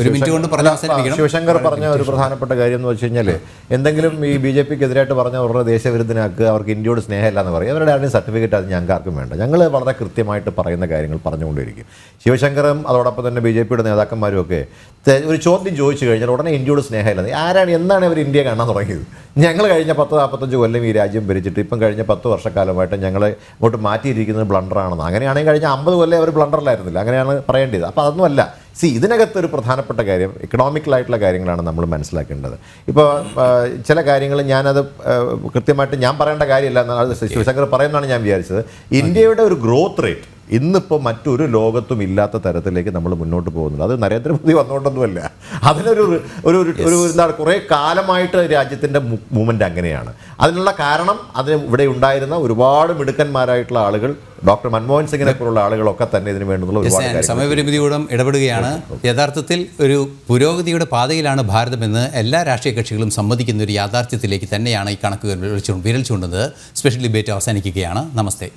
ഒരു മിനിറ്റ് കൊണ്ട് പറഞ്ഞ് അവസാനിപ്പിക്കണം. ശിവശങ്കർ പറഞ്ഞ ഒരു പ്രധാനപ്പെട്ട കാര്യം എന്ന് വെച്ച് കഴിഞ്ഞാൽ, എന്തെങ്കിലും ഈ BJPക്ക് എതിരായിട്ട് പറഞ്ഞ അവരുടെ ദേശവിരുദ്ധനാക്കുക, അവർക്ക് ഇന്ത്യയോട് സ്നേഹമില്ല എന്ന് പറയും. അവരുടെ ആരുടെയും സർട്ടിഫിക്കറ്റ് അത് ഞങ്ങൾക്ക് ആർക്കും വേണ്ട. ഞങ്ങൾ വളരെ കൃത്യമായിട്ട് പറയുന്ന കാര്യങ്ങൾ പറഞ്ഞുകൊണ്ടിരിക്കും. ശിവശങ്കറും അതോടൊപ്പം തന്നെ BJPയുടെ നേതാക്കന്മാരും ഒക്കെ ഒരു ചോദ്യം ചോദിച്ചു കഴിഞ്ഞാൽ ഉടനെ ഇന്ത്യയോട് സ്നേഹമില്ല. എന്നാണ് അവർ ഇന്ത്യ കാണാൻ തുടങ്ങിയത്? ഞങ്ങൾ കഴിഞ്ഞ 10-45 കൊല്ലം ഈ രാജ്യം ഭരിച്ചിട്ട് ഇപ്പം കഴിഞ്ഞ 10 വർഷക്കാലമായിട്ട് ഞങ്ങൾ ഇങ്ങോട്ട് മാറ്റിയിരിക്കുന്നത് ബ്ലണ്ടറാണെന്ന്. അങ്ങനെയാണെങ്കിൽ കഴിഞ്ഞ 50 കൊല്ലം അവർ ബ്ലണ്ടറിലായിരുന്നില്ല. അങ്ങനെയാണ് പറയേണ്ടത്. അപ്പോൾ അതൊന്നുമല്ല. ഇതിനകത്തൊരു പ്രധാനപ്പെട്ട കാര്യം എക്കണോമിക്കലായിട്ടുള്ള കാര്യങ്ങളാണ് നമ്മൾ മനസ്സിലാക്കേണ്ടത്. ഇപ്പോൾ ചില കാര്യങ്ങൾ ഞാനത് കൃത്യമായിട്ട് ഞാൻ പറയേണ്ട കാര്യമില്ല എന്നാണ് ശിവശങ്കർ പറയുന്നതാണ് ഞാൻ വിചാരിച്ചത്. ഇന്ത്യയുടെ ഒരു ഗ്രോത്ത് റേറ്റ് ഇന്നിപ്പോൾ മറ്റൊരു ലോകത്തും ഇല്ലാത്ത തരത്തിലേക്ക് നമ്മൾ മുന്നോട്ട് പോകുന്നത്. അത് നരേന്ദ്രമോദി വന്നുകൊണ്ടൊന്നുമല്ല. അതിനൊരു എന്താണ് കുറേ കാലമായിട്ട് രാജ്യത്തിൻ്റെ മൂവ്മെൻറ്റ് അങ്ങനെയാണ്. അതിനുള്ള കാരണം അതിന് ഇവിടെ ഉണ്ടായിരുന്ന ഒരുപാട് മിടുക്കന്മാരായിട്ടുള്ള ആളുകൾ, ഡോക്ടർ മൻമോഹൻ സിംഗിനെ പോലുള്ള ആളുകളൊക്കെ തന്നെ ഇതിന് വേണ്ടുന്ന ഒരുപാട് സമയപരിമിതിയോടും ഇടപെടുകയാണ്. യഥാർത്ഥത്തിൽ ഒരു പുരോഗതിയുടെ പാതയിലാണ് ഭാരതമെന്ന് എല്ലാ രാഷ്ട്രീയ കക്ഷികളും സമ്മതിക്കുന്ന ഒരു യാഥാർത്ഥ്യത്തിലേക്ക് തന്നെയാണ് ഈ കണക്കുകൾ വിരൽ ചൂണ്ടുന്നത്. സ്പെഷ്യൽ ഡിബേറ്റ് അവസാനിക്കുകയാണ്. നമസ്തേ.